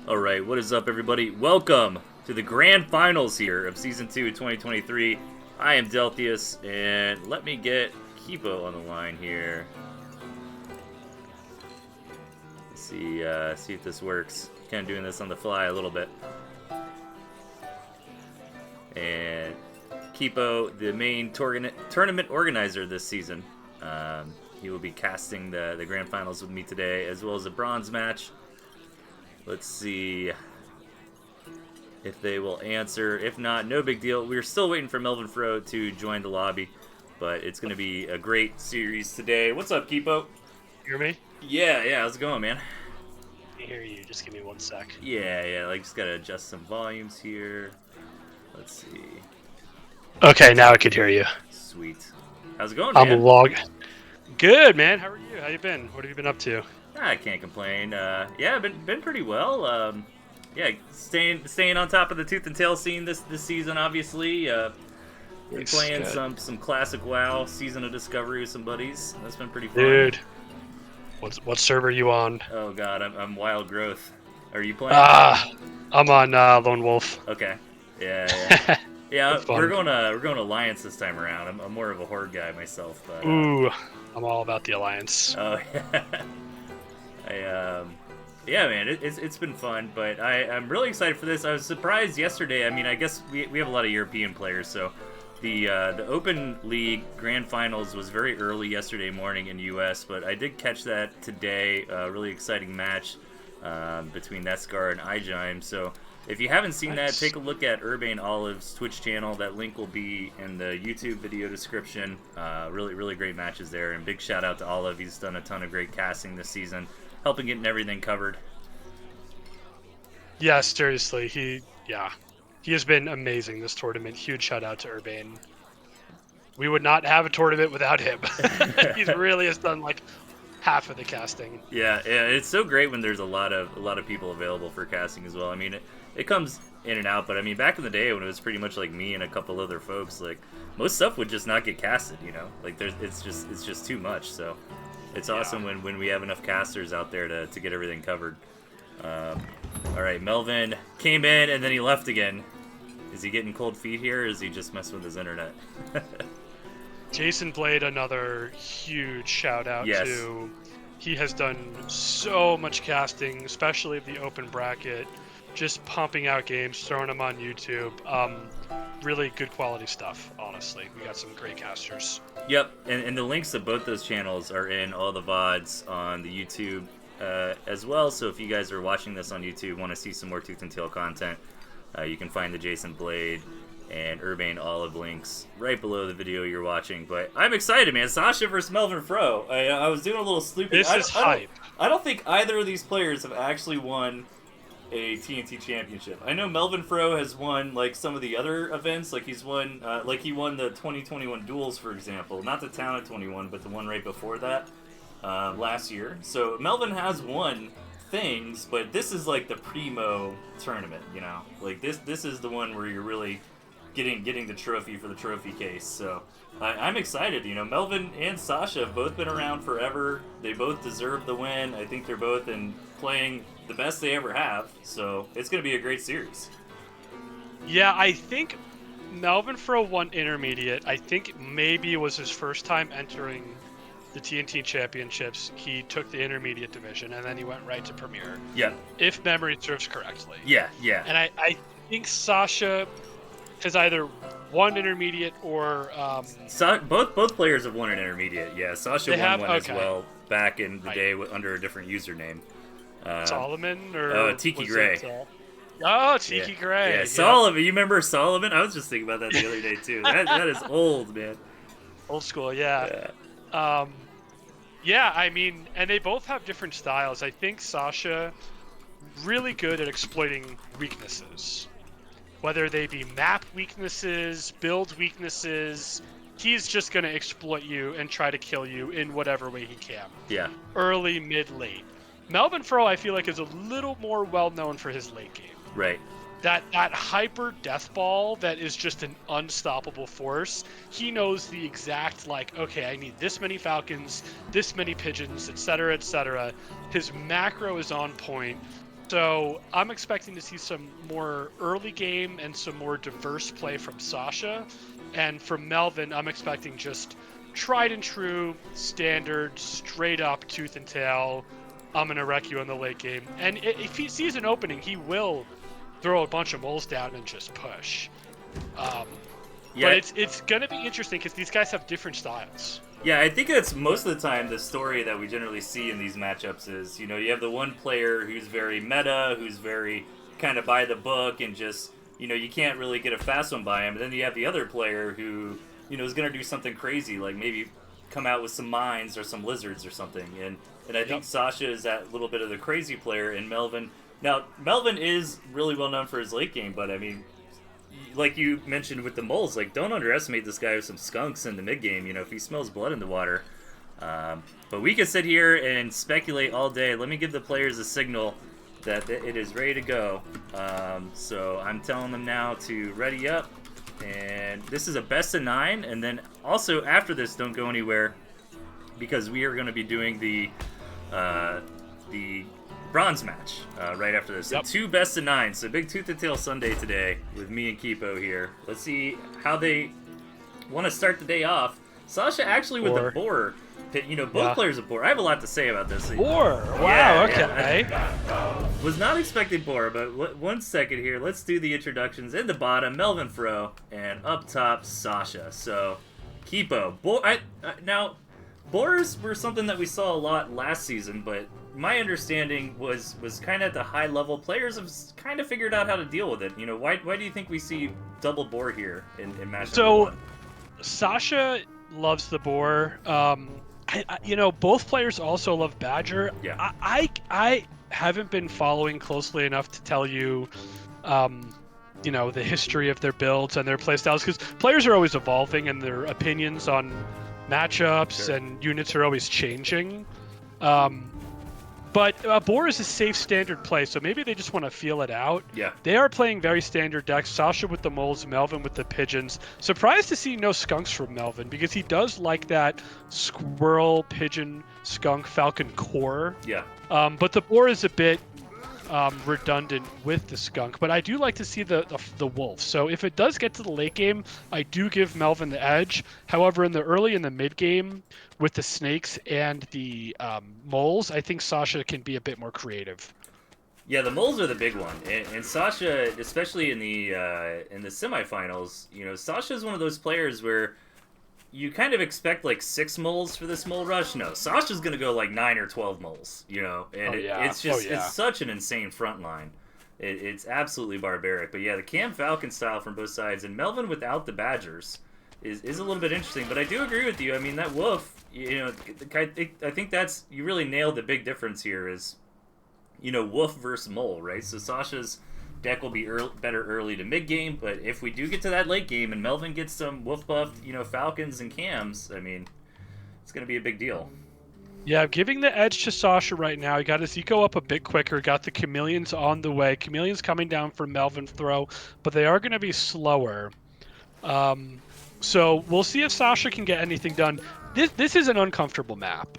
Alright, what is up, everybody? Welcome to the grand finals here of Season 2 2023. I am Deltheus, and let me get Kipo on the line here. Let's see if this works. Kind of doing this on the fly a little bit. And Kipo, the main tournament organizer this season. He will be casting the grand finals with me today, as well as a bronze match. Let's see if they will answer. If not, no big deal. We're still waiting for Melvinfro to join the lobby, but it's going to be a great series today. What's up, Kipo? Hear me? Yeah, how's it going, man? I hear you. Just give me 1 sec. Yeah, like, just got to adjust some volumes here. Let's see. Okay, now I can hear you. Sweet. How's it going, man? I'm logged. Good, man. How are you? How you been? What have you been up to? I can't complain. Yeah, been pretty well. Yeah, staying on top of the Tooth and Tail scene this season. Obviously, been playing some classic WoW Season of Discovery with some buddies. That's been pretty fun. Dude, what server are you on? Oh God, I'm Wild Growth. Are you playing? I'm on Lone Wolf. Okay. Yeah. Yeah, Fun. we're going Alliance this time around. I'm more of a Horde guy myself, but Ooh, I'm all about the Alliance. Oh yeah. Yeah, man, it's been fun, but I'm really excited for this. I was surprised yesterday. I mean, I guess we have a lot of European players, so the Open League Grand Finals was very early yesterday morning in US, but I did catch that today. A really exciting match between Netscar and iGime. So if you haven't seen that, take a look at Urbane Olive's Twitch channel. That link will be in the YouTube video description. Really great matches there, and big shout out to Olive. He's done a ton of great casting this season, helping getting everything covered. Yeah, seriously, he has been amazing this tournament. Huge shout out to Urbane. We would not have a tournament without him. He really has done like half of the casting. Yeah, it's so great when there's a lot of people available for casting as well. I mean, it comes in and out, but I mean, back in the day when it was pretty much like me and a couple other folks, like most stuff would just not get casted. You know, like it's just too much. So it's awesome when we have enough casters out there to get everything covered. All right, Melvin came in and then he left again. Is he getting cold feet here, or is he just messing with his internet? Jason Blade, another huge shout out Yes. to. He has done so much casting, especially of the open bracket, just pumping out games, throwing them on YouTube. Really good quality stuff, honestly. We got some great casters. Yep, and the links to both those channels are in all the VODs on the YouTube as well. So if you guys are watching this on YouTube, want to see some more Tooth and Tail content, you can find the Jason Blade and Urbane Olive links right below the video you're watching. But I'm excited, man. Sasha versus Melvinfro. I was doing a little sleeping. This is hype. I don't think either of these players have actually won a TNT championship. I know Melvinfro has won like some of the other events. Like he's won, he won the 2021 duels, for example. Not the Town of 21, but the one right before that last year. So Melvin has won things, but this is like the primo tournament. You know, like this is the one where you're really getting the trophy for the trophy case. So I'm excited. You know, Melvin and Sasha have both been around forever. They both deserve the win. I think they're both playing the best they ever have. So it's going to be a great series. Yeah, I think Melvinfro won intermediate. I think maybe it was his first time entering the TNT championships. He took the intermediate division and then he went right to premier. Yeah. If memory serves correctly. Yeah. And I think Sasha has either won intermediate or both players have won an intermediate. Yeah, Sasha won one as well back in the day under a different username. Solomon or Tiki Gray. Tiki Gray. Yeah, Solomon. You remember Solomon? I was just thinking about that the other day too. That is old, man. Old school, yeah. I mean, and they both have different styles. I think Sasha really good at exploiting weaknesses. Whether they be map weaknesses, build weaknesses, he's just going to exploit you and try to kill you in whatever way he can. Yeah. Early, mid, late. Melvinfro, I feel like, is a little more well-known for his late game. Right. That hyper death ball that is just an unstoppable force. He knows the exact, like, okay, I need this many falcons, this many pigeons, etc., etc. His macro is on point. So I'm expecting to see some more early game and some more diverse play from Sasha. And from Melvin, I'm expecting just tried and true, standard, straight up tooth and tail. I'm going to wreck you in the late game. And if he sees an opening, he will throw a bunch of moles down and just push. Yeah. But it's going to be interesting because these guys have different styles. Yeah, I think that's most of the time the story that we generally see in these matchups is, you have the one player who's very meta, who's very kind of by the book, and just, you can't really get a fast one by him. And then you have the other player who, is going to do something crazy, like maybe come out with some mines or some lizards or something. And I think Sasha is that little bit of the crazy player, and Melvin. Now, Melvin is really well known for his late game, but I mean, like you mentioned with the moles, like, don't underestimate this guy with some skunks in the mid game. If he smells blood in the water. But we could sit here and speculate all day. Let me give the players a signal that it is ready to go. So I'm telling them now to ready up. And this is a best of 9. And then also after this, don't go anywhere, because we are going to be doing the bronze match right after this. So 2 best of 9. So big tooth and tail Sunday today with me and Kipo here. Let's see how they want to start the day off. Sasha actually with the boar. Both players have boar. I have a lot to say about this. Boar. Wow. Okay. I was not expecting boar, but one second here. Let's do the introductions. In the bottom, Melvinfro, and up top, Sasha. So Kipo. Now, boars were something that we saw a lot last season, but my understanding was kind of at the high level. Players have kind of figured out how to deal with it. Why do you think we see double boar here in match number 1? Sasha loves the boar. Both players also love badger. Yeah. I haven't been following closely enough to tell you, the history of their builds and their playstyles, because players are always evolving and their opinions on matchups and units are always changing. But boar is a safe standard play, so maybe they just want to feel it out. Yeah. They are playing very standard decks. Sasha with the moles, Melvin with the pigeons. Surprised to see no skunks from Melvin, because he does like that squirrel, pigeon, skunk, falcon core. Yeah. But the boar is a bit redundant with the skunk, but I do like to see the wolf. So if it does get to the late game, I do give Melvin the edge. However, in the early and the mid game with the snakes and the moles, I think Sasha can be a bit more creative. Yeah, the moles are the big one, and Sasha, especially in the semifinals, Sasha is one of those players where you kind of expect like 6 moles for this mole rush. No, Sasha's gonna go like 9 or 12 moles, and it's just it's such an insane front line. It's absolutely barbaric. But yeah, the Cam Falcon style from both sides, and Melvin without the Badgers is a little bit interesting. But I do agree with you. I mean, that wolf, I think that's, you really nailed the big difference here is, wolf versus mole, right? So Sasha's deck will be better early to mid game, but if we do get to that late game and Melvin gets some wolf buffed, Falcons and Cams, I mean, it's going to be a big deal. Yeah, I'm giving the edge to Sasha right now. He got his eco up a bit quicker, got the chameleons on the way. Chameleons coming down for Melvinfro, but they are going to be slower. So we'll see if Sasha can get anything done. This is an uncomfortable map.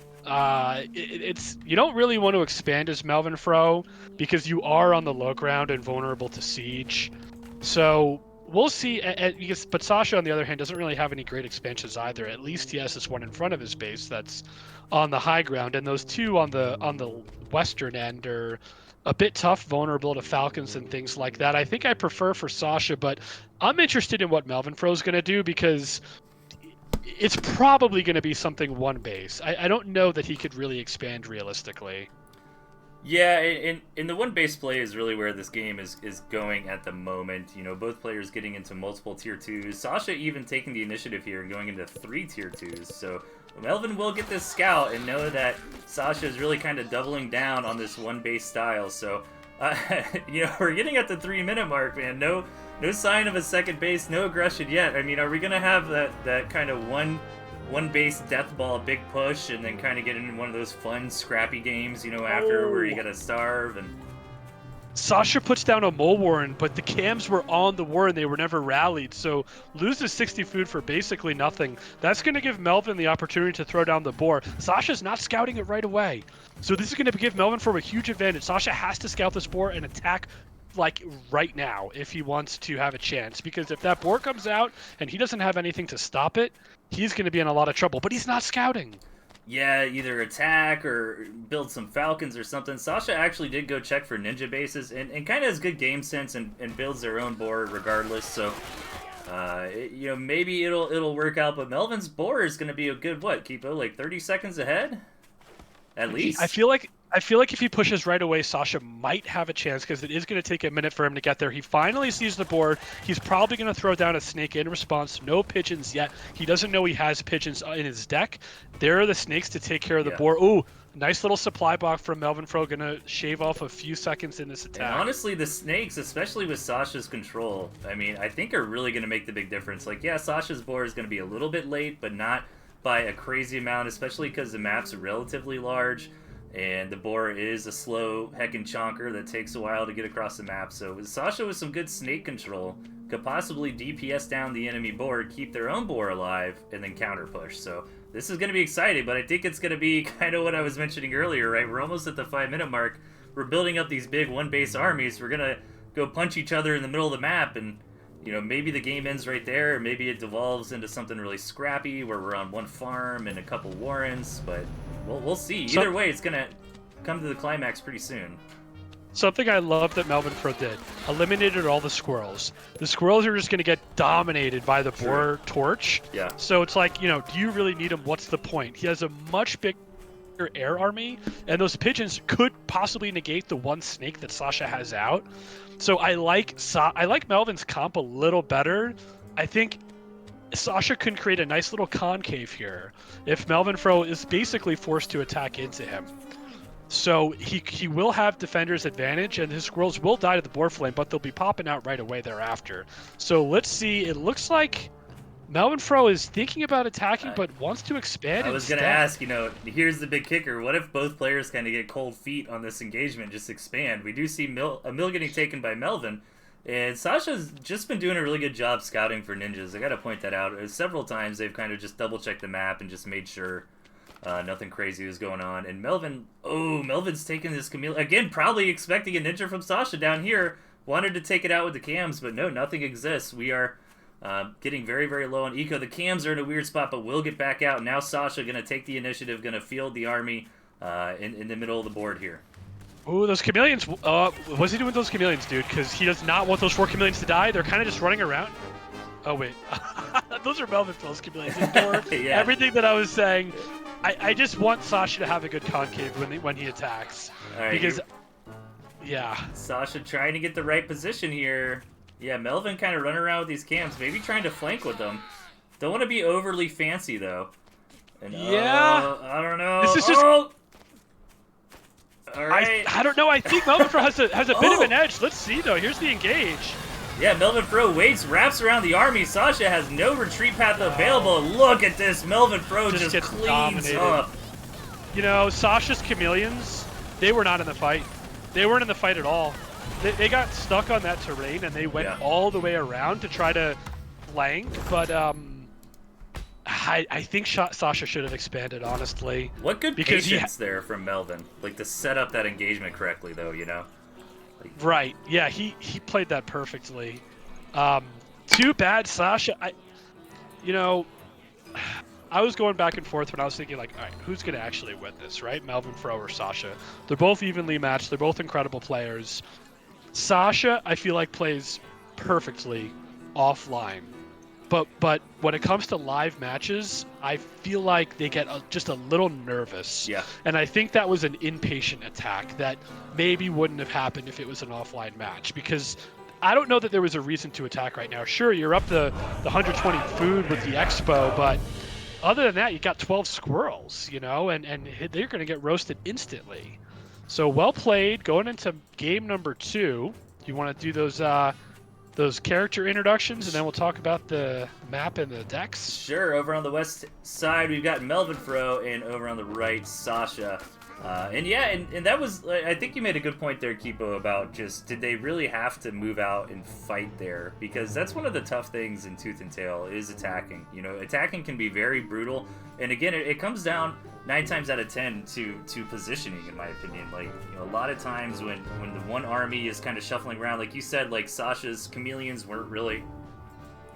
It's you don't really want to expand as Melvinfro because you are on the low ground and vulnerable to siege. So we'll see. But Sasha, on the other hand, doesn't really have any great expansions either. At least he has this one in front of his base that's on the high ground, and those two on the western end are a bit tough, vulnerable to falcons and things like that. I think I prefer for Sasha, but I'm interested in what Melvinfro is going to do because it's probably going to be something one base. I don't know that he could really expand realistically. Yeah, and the one base play is really where this game is going at the moment. Both players getting into multiple tier 2s. Sasha even taking the initiative here and going into 3 tier 2s. So Melvin will get this scout and know that Sasha is really kind of doubling down on this one base style. So, we're getting at the 3-minute mark, man. No sign of a second base, no aggression yet. I mean, are we gonna have that kind of one base death ball, big push, and then kind of get into one of those fun, scrappy games, after where you gotta starve and? Sasha puts down a mole warren, but the cams were on the warren. They were never rallied. So loses 60 food for basically nothing. That's going to give Melvin the opportunity to throw down the boar. Sasha's not scouting it right away. So this is going to give Melvinfro a huge advantage. Sasha has to scout this boar and attack like right now if he wants to have a chance. Because if that boar comes out and he doesn't have anything to stop it, he's going to be in a lot of trouble. But he's not scouting. Yeah, either attack or build some falcons or something. Sasha actually did go check for ninja bases and kind of has good game sense and builds their own board regardless. So, you know, maybe it'll work out. But Melvin's board is going to be a good Kipo, like 30 seconds ahead, at least. I feel like if he pushes right away, Sasha might have a chance because it is going to take a minute for him to get there. He finally sees the board. He's probably going to throw down a snake in response. No pigeons yet. He doesn't know he has pigeons in his deck. There are the snakes to take care of the board. Ooh, nice little supply box from Melvinfro. Going to shave off a few seconds in this attack. And honestly, the snakes, especially with Sasha's control, I mean, I think are really going to make the big difference. Like, yeah, Sasha's board is going to be a little bit late, but not by a crazy amount, especially because the map's relatively large. And the boar is a slow heckin' chonker that takes a while to get across the map. So Sasha with some good snake control could possibly DPS down the enemy board, keep their own boar alive, and then counter push. So this is going to be exciting, but I think it's going to be kind of what I was mentioning earlier, right? We're almost at the 5-minute mark. We're building up these big one-base armies. We're going to go punch each other in the middle of the map, and you know, maybe the game ends right there, or maybe it devolves into something really scrappy where we're on one farm and a couple warrens, but we'll see. Either way, it's going to come to the climax pretty soon. Something I love that Melvinfro did, eliminated all the squirrels. The squirrels are just going to get dominated by the boar torch. Yeah. So it's like, you know, do you really need him? What's the point? He has a much bigger air army, and those pigeons could possibly negate the one snake that Sasha has out. So I like Melvin's comp a little better. I think Sasha can create a nice little concave here if Melvinfro is basically forced to attack into him. So he will have defender's advantage, and his squirrels will die to the boar flame, but they'll be popping out right away thereafter. So let's see. It looks like Melvinfro is thinking about attacking, but wants to expand. I was going to ask, you know, here's the big kicker. What if both players kind of get cold feet on this engagement, just expand? We do see a mill getting taken by Melvin, and Sasha's just been doing a really good job scouting for ninjas. I got to point that out. Several times they've kind of just double-checked the map and just made sure nothing crazy was going on. And Melvin's taking this chameleon. Again, probably expecting a ninja from Sasha down here. Wanted to take it out with the cams, but no, nothing exists. We are getting very, very low on eco. The cams are in a weird spot, but we'll get back out. Now Sasha going to take the initiative, going to field the army in the middle of the board here. Ooh, those chameleons. What's he doing with those chameleons, dude? Because he does not want those 4 chameleons to die. They're kind of just running around. Oh, wait. Those are Melvinfro's chameleons. Ignore everything that I was saying. I just want Sasha to have a good concave when he attacks. All right, because, yeah. Sasha trying to get the right position here. Yeah, Melvin kind of running around with these cams, maybe trying to flank with them. Don't want to be overly fancy, though. And, yeah. I don't know. This is just... All right. I don't know. I think Melvinfro has a bit of an edge. Let's see, though. Here's the engage. Yeah, Melvinfro waits, wraps around the army. Sasha has no retreat path available. Look at this. Melvinfro just cleans dominated. Up. You know, Sasha's chameleons, they were not in the fight. They weren't in the fight at all. They got stuck on that terrain, and they went all the way around to try to flank, but I think Sasha should have expanded, honestly. What good patience there from Melvin. Like, to set up that engagement correctly, though, you know? Right. Yeah, he played that perfectly. Too bad Sasha. I was going back and forth when I was thinking, like, all right, who's going to actually win this, right? Melvinfro or Sasha? They're both evenly matched. They're both incredible players. Sasha, I feel like, plays perfectly offline. But when it comes to live matches, I feel like they get just a little nervous. Yeah. And I think that was an impatient attack that maybe wouldn't have happened if it was an offline match. Because I don't know that there was a reason to attack right now. Sure, you're up the 120 food with the expo, but other than that, you got 12 squirrels, you know, and they're going to get roasted instantly. So well played. Going into game number 2, you want to do those character introductions, and then we'll talk about the map and the decks. Sure. Over on the west side, we've got Melvinfro, and over on the right, Sasha. And yeah, and that was, I think you made a good point there, Kipo, about just, did they really have to move out and fight there? Because that's one of the tough things in Tooth and Tail is attacking. You know, attacking can be very brutal, and again, it comes down 9 times out of 10 to positioning, in my opinion. Like, you know, a lot of times when the one army is kind of shuffling around, like you said, like Sasha's chameleons weren't really,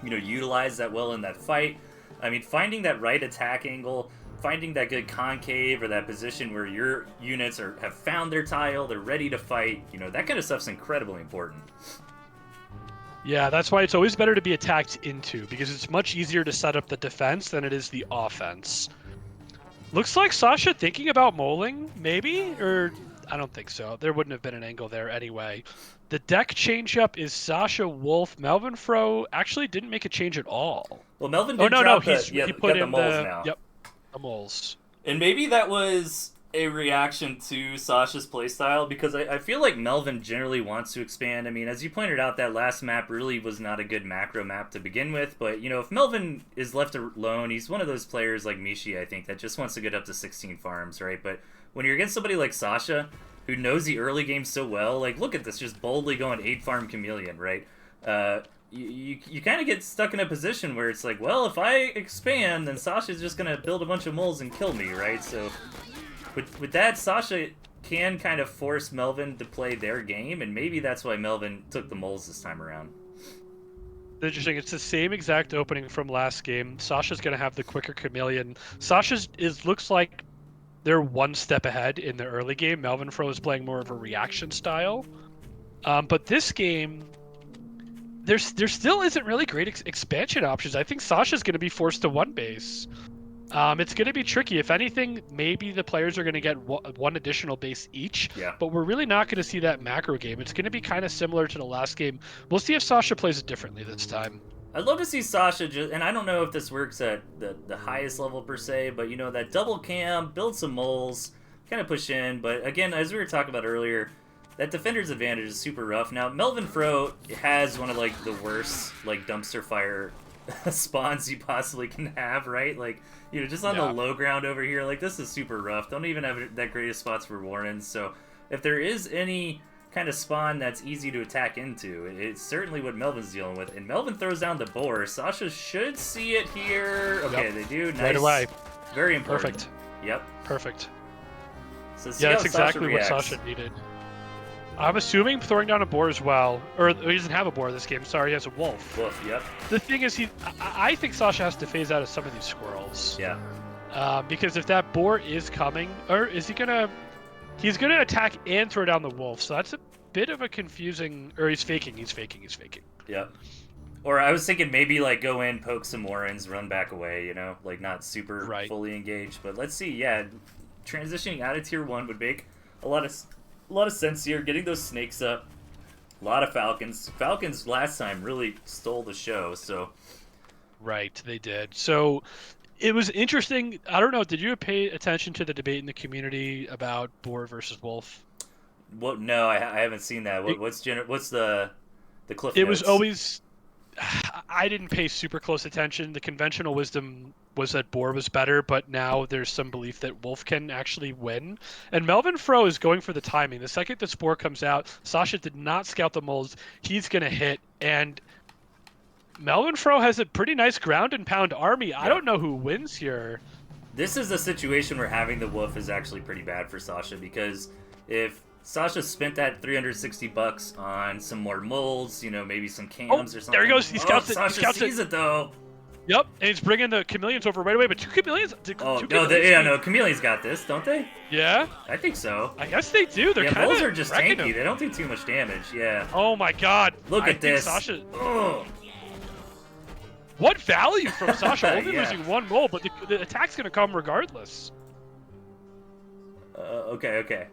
you know, utilized that well in that fight. I mean, finding that right attack angle, finding that good concave or that position where your units have found their tile, they're ready to fight, you know, that kind of stuff's incredibly important. Yeah, that's why it's always better to be attacked into, because it's much easier to set up the defense than it is the offense. Looks like Sasha thinking about moling, maybe? Or, I don't think so. There wouldn't have been an angle there anyway. The deck change-up is Sasha Wolf. Melvinfro actually didn't make a change at all. Well, Melvin did drop he put in the moles now. Yep. The moles. And maybe that was a reaction to Sasha's playstyle, because I feel like Melvin generally wants to expand. I mean, as you pointed out, that last map really was not a good macro map to begin with, but, you know, if Melvin is left alone, he's one of those players like Mishi, I think, that just wants to get up to 16 farms, right? But when you're against somebody like Sasha, who knows the early game so well, like, look at this, just boldly going 8-farm Chameleon, right? You kind of get stuck in a position where it's like, well, if I expand, then Sasha's just going to build a bunch of moles and kill me, right? So with that, Sasha can kind of force Melvin to play their game, and maybe that's why Melvin took the moles this time around. Interesting. It's the same exact opening from last game. Sasha's going to have the quicker Chameleon. Sasha's looks like they're one step ahead in the early game. Melvinfro is playing more of a reaction style. But this game, there still isn't really great expansion options. I think Sasha's going to be forced to one base. It's going to be tricky. If anything, maybe the players are going to get one additional base each. Yeah. But we're really not going to see that macro game. It's going to be kind of similar to the last game. We'll see if Sasha plays it differently this time. I'd love to see Sasha just, and I don't know if this works at the highest level per se, but, you know, that double cam, build some moles, kind of push in. But again, as we were talking about earlier, that defender's advantage is super rough. Now, Melvinfro has one of, like, the worst, like, dumpster fire spawns you possibly can have, right? Like, you know, just on the low ground over here, like, this is super rough. Don't even have that greatest spots for Warrens. So if there is any kind of spawn that's easy to attack into, it's certainly what Melvin's dealing with. And Melvin throws down the boar. Sasha should see it here. Okay, they do. Nice. Right away. Very important. Perfect. Yep. Perfect. So yeah, that's exactly what Sasha needed. I'm assuming throwing down a boar as well. Or he doesn't have a boar this game. Sorry, he has a wolf. Wolf, yep. The thing is, I think Sasha has to phase out of some of these squirrels. Yeah. Because if that boar is coming, or is he gonna... He's gonna attack and throw down the wolf, so that's a bit of a confusing... Or he's faking. Yep. Or I was thinking maybe, like, go in, poke some Warrens, run back away, you know? Like, not super fully engaged. But let's see, yeah. Transitioning out of Tier 1 would make a lot of sense here. Getting those snakes up. A lot of Falcons. Falcons last time really stole the show, so... Right, they did. So... It was interesting. I don't know. Did you pay attention to the debate in the community about boar versus wolf? Well, no, I haven't seen that. What's the cliff notes? It was always. I didn't pay super close attention. The conventional wisdom was that boar was better, but now there's some belief that wolf can actually win. And Melvinfro is going for the timing. The second the spore comes out, Sasha did not scout the moles. He's going to hit, and Melvinfro has a pretty nice ground and pound army. Yeah. I don't know who wins here. This is a situation where having the wolf is actually pretty bad for Sasha, because if Sasha spent that $360 on some more moles, you know, maybe some cams or something. There he goes. He scouts it. Sasha sees it though. Yep, and he's bringing the chameleons over right away. But two chameleons. Chameleons got this, don't they? Yeah, I think so. I guess they do. They're moles are just tanky. They don't do too much damage. Yeah. Oh my God! Look at this. Sasha. Ugh. What value from Sasha? Only losing one mole, but the attack's going to come regardless. Okay.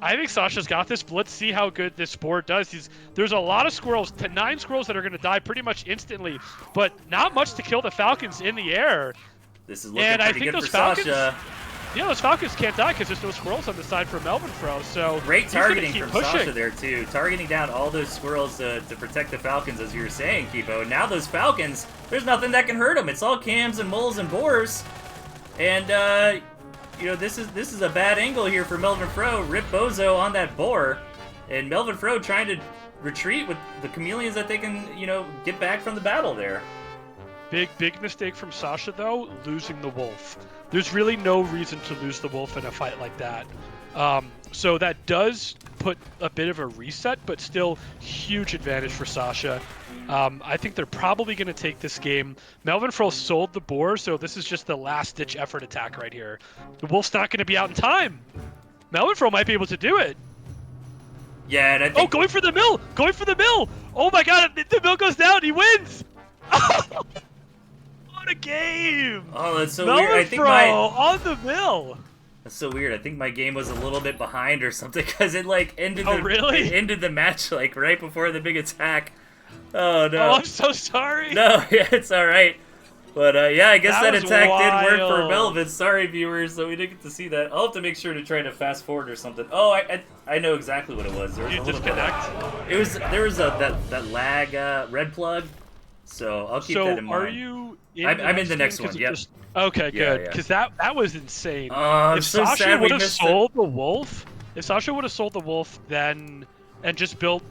I think Sasha's got this, but let's see how good this board does. There's a lot of squirrels, 9 squirrels that are going to die pretty much instantly, but not much to kill the Falcons in the air. This is looking pretty good for Sasha. Yeah, those Falcons can't die because there's no squirrels on the side for Melvinfro, so... Great targeting from Sasha there, too. Targeting down all those squirrels to protect the Falcons, as you were saying, Kipo. Now those Falcons, there's nothing that can hurt them. It's all cams and moles and boars. And, this is a bad angle here for Melvinfro. Rip Bozo on that boar, and Melvinfro trying to retreat with the chameleons that they can, get back from the battle there. Big mistake from Sasha, though, losing the wolf. There's really no reason to lose the wolf in a fight like that. So that does put a bit of a reset, but still huge advantage for Sasha. I think they're probably going to take this game. Melvinfro sold the boar, so this is just the last-ditch effort attack right here. The wolf's not going to be out in time. Melvinfro might be able to do it. Yeah, and I think... Oh, going for the mill! Going for the mill! Oh my god, the mill goes down, he wins! What a game! Oh, that's so Melvinfro weird. I think my... on the mill! That's so weird. I think my game was a little bit behind or something, because it, ended really? It ended the match, right before the big attack. Oh, no. Oh, I'm so sorry! No, yeah, it's alright. But, yeah, I guess that attack wild. did work for Melvin. Sorry, viewers, so we didn't get to see that. I'll have to make sure to try to fast forward or something. Oh, I know exactly what it was. There was You disconnect? There was that lag red plug, so I'll keep that in mind. So, are you I'm in the next one, yep. Okay, Yeah, good, because that was insane. I'm if so Sasha sad we would have missed sold the wolf, then and just built,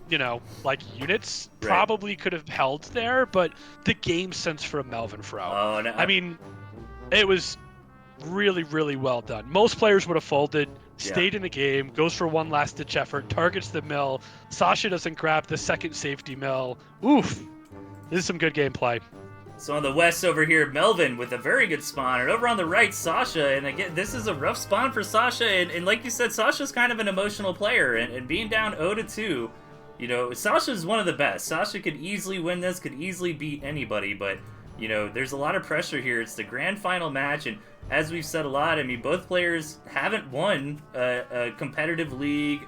units, Right. probably could have held there. But the game sense from Melvinfro. Oh, no. I mean, it was really, really well done. Most players would have folded, stayed in the game, goes for one last ditch effort, targets the mill. Sasha doesn't grab the second safety mill. Oof. This is some good gameplay. So on the west over here, Melvin with a very good spawn, and over on the right, Sasha. And again, this is a rough spawn for Sasha, and like you said, Sasha's kind of an emotional player, and being down 0-2, Sasha's one of the best. Sasha could easily win this, could easily beat anybody, but there's a lot of pressure here. It's the grand final match, and as we've said a lot, I mean, both players haven't won a competitive league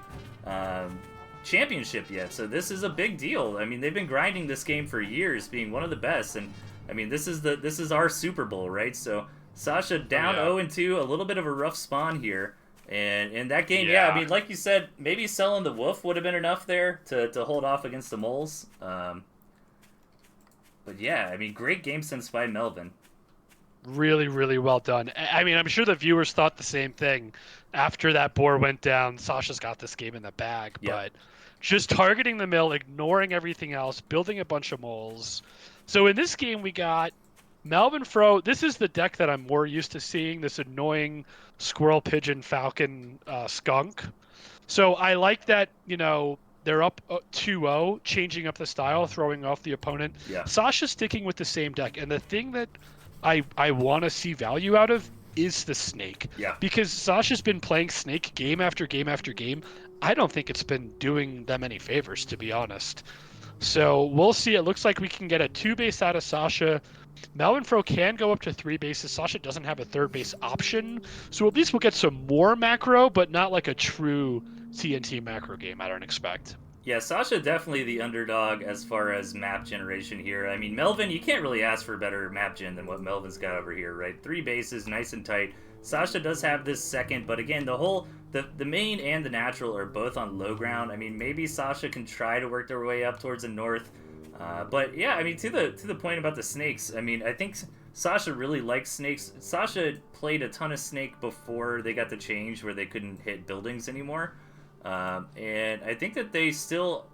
championship yet, so this is a big deal. I mean, they've been grinding this game for years, being one of the best, and I mean, this is our Super Bowl, right? So Sasha down 0-2, a little bit of a rough spawn here, and in that game, I mean, like you said, maybe selling the wolf would have been enough there to hold off against the moles. But yeah, I mean, great game sense by Melvin. Really, really well done. I mean, I'm sure the viewers thought the same thing. After that boar went down, Sasha's got this game in the bag, but just targeting the mill, ignoring everything else, building a bunch of moles. So in this game, we got Melvinfro. This is the deck that I'm more used to seeing, this annoying squirrel, pigeon, falcon, skunk. So I like that, they're up 2-0, changing up the style, throwing off the opponent. Yeah. Sasha's sticking with the same deck, and the thing that I want to see value out of is the snake. Yeah. Because Sasha's been playing snake game after game after game. I don't think it's been doing them any favors, to be honest. So we'll see. It looks like we can get a 2-base out of Sasha. Melvinfro can go up to 3 bases. Sasha doesn't have a 3rd base option. So at least we'll get some more macro, but not like a true TNT macro game, I don't expect. Yeah, Sasha definitely the underdog as far as map generation here. I mean, Melvin, you can't really ask for a better map gen than what Melvin's got over here, right? 3 bases, nice and tight. Sasha does have this second, but again, the main and the natural are both on low ground. I mean, maybe Sasha can try to work their way up towards the north. But yeah, I mean, to the point about the snakes, I mean, I think Sasha really likes snakes. Sasha played a ton of snake before they got the change where they couldn't hit buildings anymore. And I think that they still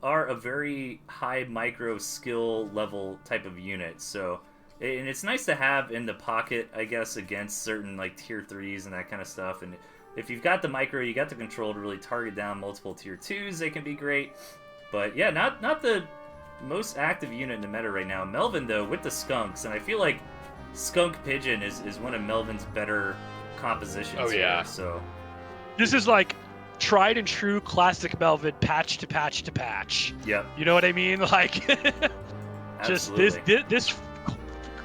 are a very high micro skill level type of unit. So, and it's nice to have in the pocket, I guess, against certain like tier 3s and that kind of stuff. And if you've got the micro, you got the control to really target down multiple tier 2s, they can be great. But yeah, not the most active unit in the meta right now. Melvin, though, with the skunks, and I feel like Skunk Pigeon is one of Melvin's better compositions. Oh, yeah. Here, so this is like tried and true classic Melvin, patch to patch to patch. Yep. You know what I mean? Like, just this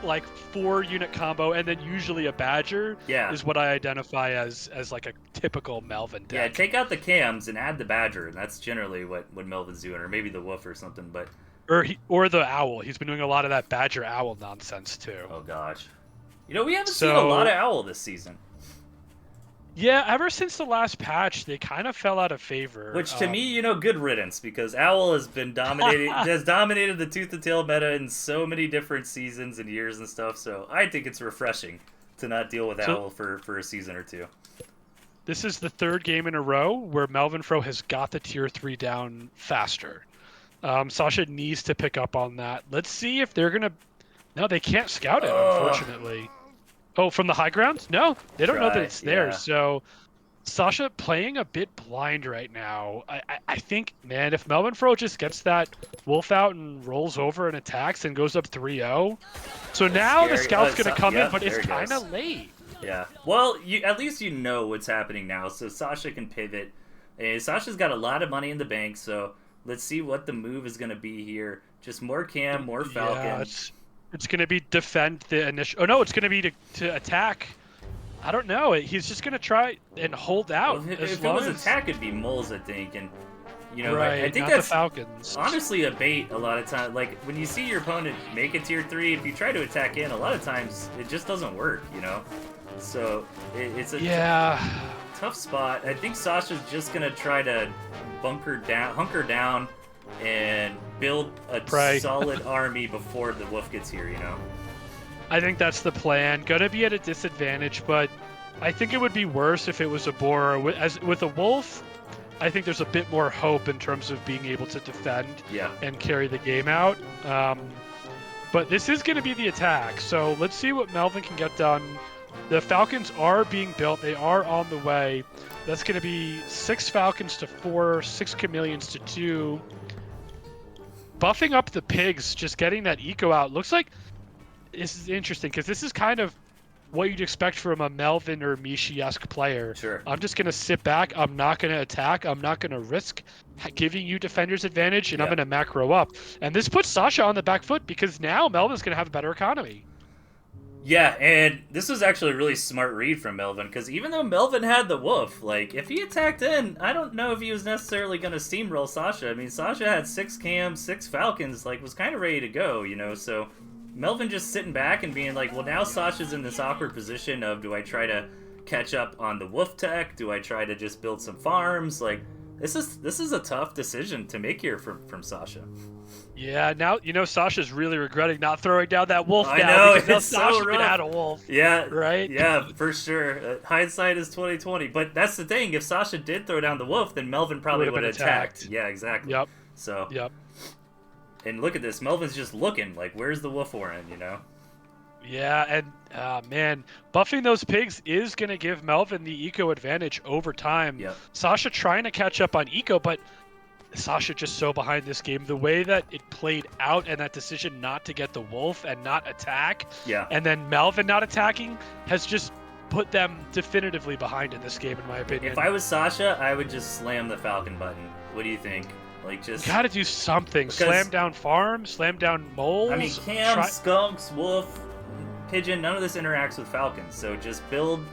like 4-unit combo, and then usually a Badger is what I identify as like a typical Melvin deck. Yeah, take out the cams and add the Badger, and that's generally what Melvin's doing, or maybe the Wolf or something, but... Or the Owl. He's been doing a lot of that Badger Owl nonsense, too. Oh, gosh. We haven't seen a lot of Owl this season. Yeah, ever since the last patch, they kind of fell out of favor. Which, to me, good riddance, because Owl has been dominated the Tooth and Tail meta in so many different seasons and years and stuff, so I think it's refreshing to not deal with So- Owl for a season or two. This is the third game in a row where Melvinfro has got the tier 3 down faster. Sasha needs to pick up on that. Let's see if they're going to... No, they can't scout it, unfortunately. Oh, from the high ground? No, they don't know that it's there. Yeah. So Sasha playing a bit blind right now. I think, man, if Melvinfro just gets that Wolf out and rolls over and attacks and goes up 3-0. So now the scout's going to come in, but it's kind of late. Yeah. Well, at least you know what's happening now, so Sasha can pivot. And Sasha's got a lot of money in the bank, so let's see what the move is going to be here. Just more Cam, more Falcon. Yeah, it's going to be defend the initial... Oh, no, it's going to be to attack. I don't know. He's just going to try and hold out. Well, if it was attack, it'd be Moles, I think. And, you know, right, I think not that's the Falcons. honestly a bait a lot of times. Like, when you see your opponent make a tier 3, if you try to attack in, a lot of times it just doesn't work, you know? So it's a tough spot. I think Sasha's just gonna try to hunker down, and build a solid army before the wolf gets here. You know. I think that's the plan. Gonna be at a disadvantage, but I think it would be worse if it was a boar. As with a wolf, I think there's a bit more hope in terms of being able to defend and carry the game out. But this is going to be the attack, so let's see what Melvin can get done. The Falcons are being built. They are on the way. That's going to be 6 Falcons to 4, 6 Chameleons to 2. Buffing up the pigs, just getting that eco out. Looks like this is interesting because this is kind of what you'd expect from a Melvin or Mishi-esque player. Sure. I'm just going to sit back. I'm not going to attack. I'm not going to risk giving you defender's advantage, and I'm going to macro up. And this puts Sasha on the back foot because now Melvin's going to have a better economy. Yeah, and this was actually a really smart read from Melvin, because even though Melvin had the wolf, like, if he attacked in, I don't know if he was necessarily going to steamroll Sasha. I mean, Sasha had 6 cams, 6 Falcons, like, was kind of ready to go, you know, so Melvin just sitting back and being like, well, now Sasha's in this awkward position of, do I try to catch up on the wolf tech? Do I try to just build some farms? Like, this is a tough decision to make here from Sasha. Yeah, now, you know, Sasha's really regretting not throwing down that wolf I now. know, because now it's so Sasha rough. can add a wolf. Yeah. Right? Yeah, for sure. Hindsight is 20/20. But that's the thing. If Sasha did throw down the wolf, then Melvin probably would have attacked. Yeah, exactly. Yep. So. Yep. And look at this. Melvin's just looking like, where's the wolf warren, you know? Yeah, and man, buffing those pigs is going to give Melvin the eco advantage over time. Yep. Sasha trying to catch up on eco, but Sasha just so behind this game. The way that it played out and that decision not to get the wolf and not attack, and then Melvin not attacking has just put them definitively behind in this game, in my opinion. If I was Sasha, I would just slam the Falcon button. What do you think? Like, just got to do something. Slam down farm, slam down moles. I mean, Cam, Skunks, Wolf, Pigeon, none of this interacts with Falcons. So just build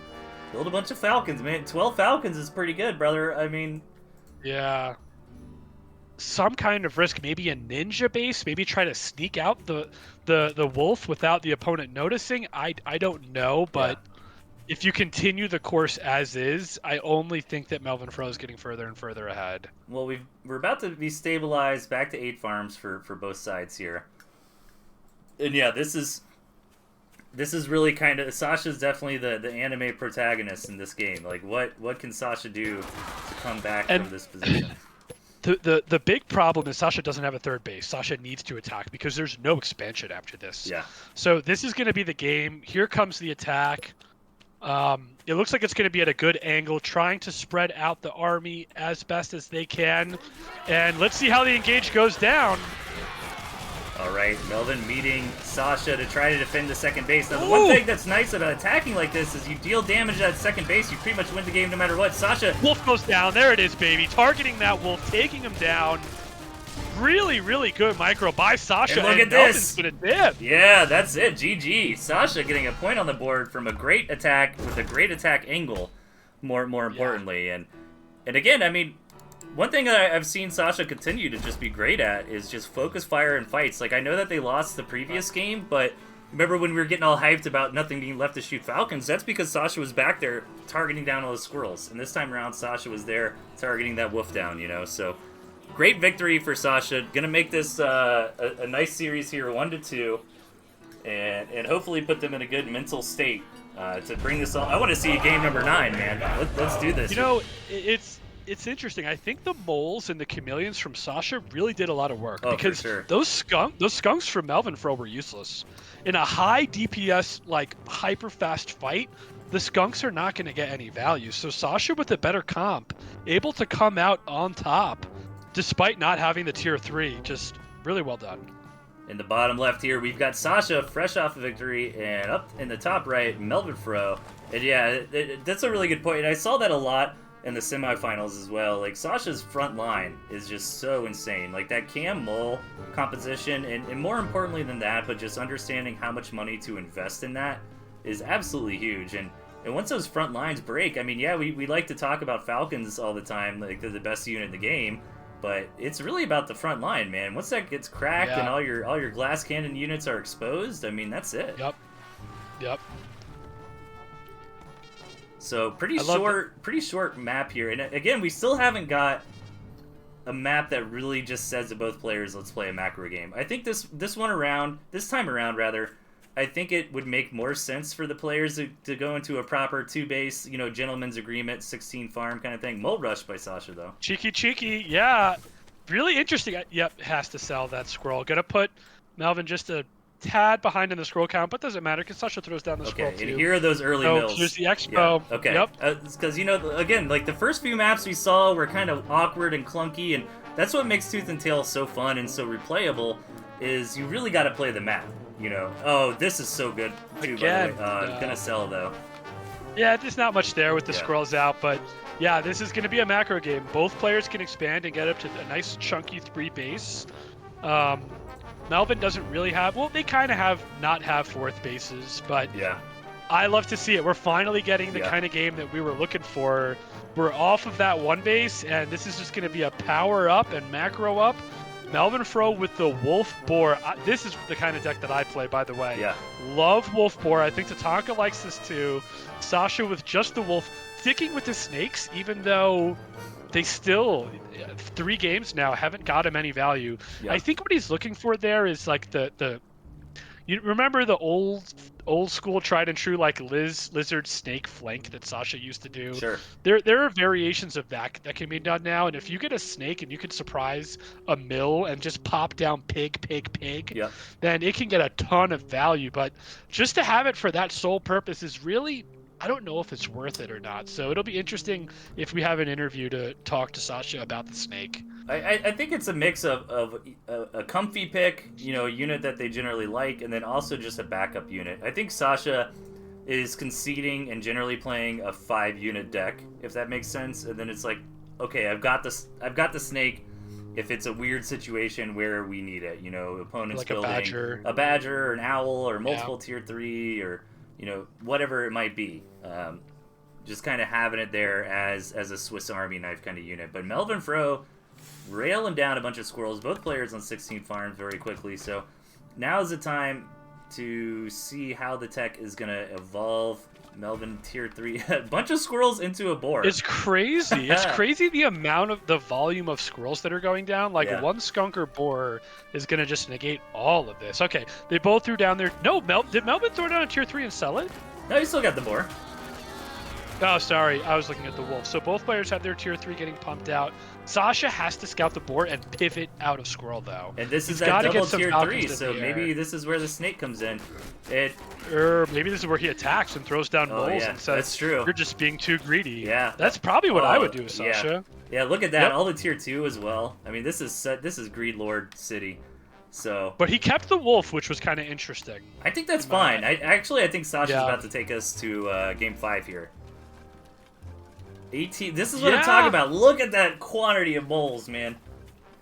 a bunch of Falcons, man. 12 Falcons is pretty good, brother. I mean, yeah. Some kind of risk, maybe a ninja base, maybe try to sneak out the wolf without the opponent noticing. I don't know, but if you continue the course as is, I only think that Melvinfro is getting further and further ahead. Well, we're about to be stabilized back to 8 farms for both sides here. And yeah, this is really kind of, Sasha's definitely the anime protagonist in this game. Like, what can Sasha do to come back from this position? The big problem is Sasha doesn't have a third base. Sasha needs to attack because there's no expansion after this. Yeah. So this is going to be the game. Here comes the attack. It looks like it's going to be at a good angle, trying to spread out the army as best as they can. And let's see how the engage goes down. All right, Melvin meeting Sasha to try to defend the second base. Now, the one thing that's nice about attacking like this is you deal damage at second base, you pretty much win the game no matter what. Sasha... Wolf goes down. There it is, baby. Targeting that wolf, taking him down. Really, really good micro by Sasha. And look at this. Gonna dip. Yeah, that's it. GG. Sasha getting a point on the board from a great attack with a great attack angle, more importantly. And again, I mean, one thing that I've seen Sasha continue to just be great at is just focus fire in fights. Like, I know that they lost the previous game, but remember when we were getting all hyped about nothing being left to shoot Falcons? That's because Sasha was back there targeting down all the squirrels. And this time around, Sasha was there targeting that wolf down, you know? So, great victory for Sasha. Gonna make this a nice series here, 1-2. And hopefully put them in a good mental state to bring this all. I want to see game number 9, man. Let's do this. You know, it's interesting. I think the moles and the chameleons from Sasha really did a lot of work because for sure. those skunks from Melvinfro were useless. In a high DPS, like hyper fast fight, the skunks are not going to get any value. So Sasha with a better comp, able to come out on top, despite not having the tier 3, just really well done. In the bottom left here, we've got Sasha fresh off a victory, and up in the top right, Melvinfro. And yeah, that's a really good point. And I saw that a lot in the semifinals as well. Like, Sasha's front line is just so insane. Like, that Cam Mole composition, and more importantly than that, but just understanding how much money to invest in that is absolutely huge. And once those front lines break, I mean, yeah, we like to talk about Falcons all the time, like they're the best unit in the game, but it's really about the front line, man. Once that gets cracked and all your glass cannon units are exposed, I mean, that's it. Yep. So pretty short map here, and again, we still haven't got a map that really just says to both players, let's play a macro game. I think this time around, I think it would make more sense for the players to go into a proper 2-base, gentleman's agreement, 16 farm kind of thing. Mole rush by Sasha, though. Cheeky, yeah. Really interesting. Yep, has to sell that scroll. Gonna put Melvin just a tad behind in the scroll count, but doesn't matter because Sasha throws down the scroll too. And here are those early mills. Here's the expo. Yeah. Okay. Yep. Because, again, like the first few maps we saw were kind of awkward and clunky, and that's what makes Tooth and Tail so fun and so replayable, is you really got to play the map. Oh, this is so good too, Again, by the way. Gonna sell, though. Yeah, there's not much there with the scrolls out, but yeah, this is going to be a macro game. Both players can expand and get up to a nice chunky 3 base. Melvin doesn't really have, well, they kind of not have 4th bases, but yeah, I love to see it. We're finally getting the kind of game that we were looking for. We're off of that 1 base, and this is just going to be a power up and macro up. Melvinfro with the Wolf Boar. This is the kind of deck that I play, by the way. Yeah. Love Wolf Boar. I think Tatanka likes this too. Sasha with just the Wolf. Sticking with the Snakes, even though they still, 3 games now, haven't got him any value. Yeah. I think what he's looking for there is like you remember the old school tried and true like lizard snake flank that Sasha used to do. Sure. There are variations of that can be done now, and if you get a snake and you can surprise a mill and just pop down pig, yeah, then it can get a ton of value. But just to have it for that sole purpose is really, I don't know if it's worth it or not. So it'll be interesting if we have an interview to talk to Sasha about the snake. I think it's a mix of a comfy pick, a unit that they generally like, and then also just a backup unit. I think Sasha is conceding and generally playing a 5-unit deck, if that makes sense. And then it's like, okay, I've got the snake. If it's a weird situation where we need it, opponents like building a badger or an owl or multiple tier 3 or whatever it might be. Just kind of having it there as a Swiss Army knife kind of unit. But Melvinfro railing down a bunch of squirrels, both players on 16 farms very quickly. So now is the time to see how the tech is going to evolve. Melvin tier 3, a bunch of squirrels into a boar. It's crazy. It's crazy the amount of the volume of squirrels that are going down. Like one skunk or boar is going to just negate all of this. Okay, they both threw down their... No, did Melvin throw down a tier 3 and sell it? No, he still got the boar. Oh, sorry. I was looking at the wolf. So both players have their tier 3 getting pumped out. Sasha has to scout the boar and pivot out of squirrel, though. And this is that double tier 3, so maybe this is where the snake comes in. Or maybe this is where he attacks and throws down moles and says, that's true. You're just being too greedy. Yeah. That's probably what I would do, Sasha. Yeah, look at that. All the tier 2 as well. I mean, this is Greed Lord City. So, but he kept the wolf, which was kind of interesting. I think that's fine. I think Sasha's about to take us to game 5 here. 18. This is what I'm talking about. Look at that quantity of moles, man.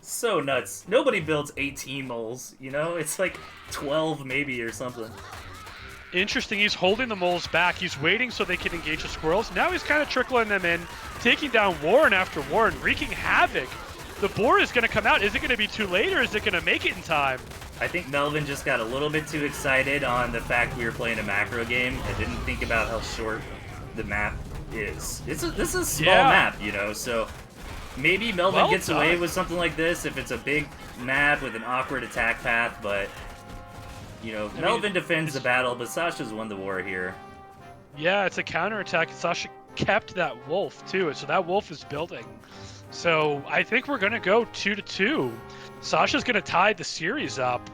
So nuts. Nobody builds 18 moles, It's like 12 maybe or something. Interesting. He's holding the moles back. He's waiting so they can engage the squirrels. Now he's kind of trickling them in, taking down Warren after Warren, wreaking havoc. The boar is going to come out. Is it going to be too late, or is it going to make it in time? I think Melvin just got a little bit too excited on the fact we were playing a macro game and didn't think about how short the map is. This is a small map, so maybe Melvin gets away with something like this if it's a big map with an awkward attack path, but Melvin defends the battle, but Sasha's won the war here. Yeah, it's a counterattack. Sasha kept that wolf too, and so that wolf is building. So I think we're gonna go 2-2. Sasha's gonna tie the series up.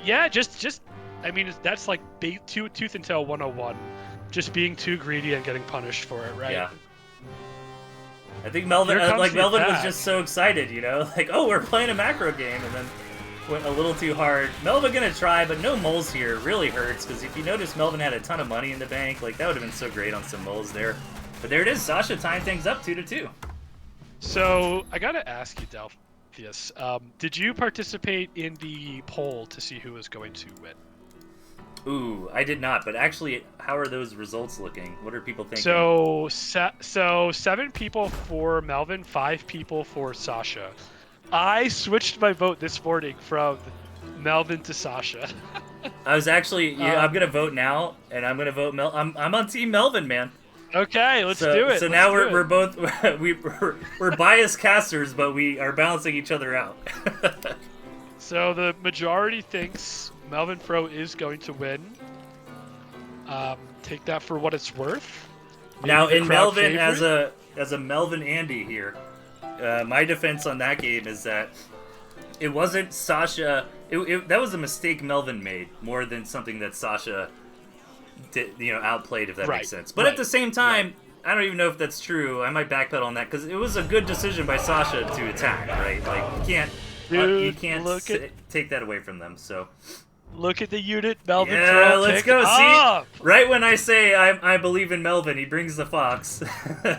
Yeah, just I mean that's like Tooth and Tail 101. Just being too greedy and getting punished for it, right? Yeah. I think Melvin, Melvin was just so excited, you know, like, oh, we're playing a macro game, and then went a little too hard. Melvin gonna try, but no moles here really hurts, because if you notice, Melvin had a ton of money in the bank. Like, that would have been so great on some moles there. But there it is, Sasha tying things up 2-2. So I gotta ask you, Delphius, did you participate in the poll to see who was going to win? Ooh, I did not, but actually, how are those results looking? What are people thinking? So 7 people for Melvin, 5 people for Sasha. I switched my vote this morning from Melvin to Sasha. I was actually, I'm gonna vote now, and I'm gonna vote I'm on Team Melvin, man. Okay, let's do it. So now we're both we're biased casters, but we are balancing each other out. So the majority thinks Melvinfro is going to win. Take that for what it's worth. Maybe now, in Melvin, favorite. as a Melvin Andy here, my defense on that game is that it wasn't Sasha. That was a mistake Melvin made more than something that Sasha did, outplayed, if that makes sense. But at the same time, I don't even know if that's true. I might backpedal on that because it was a good decision by Sasha to attack, right? Like, you can't take that away from them. So look at the unit Melvin. Yeah, let's go. See, right when I say I believe in Melvin, he brings the Fox.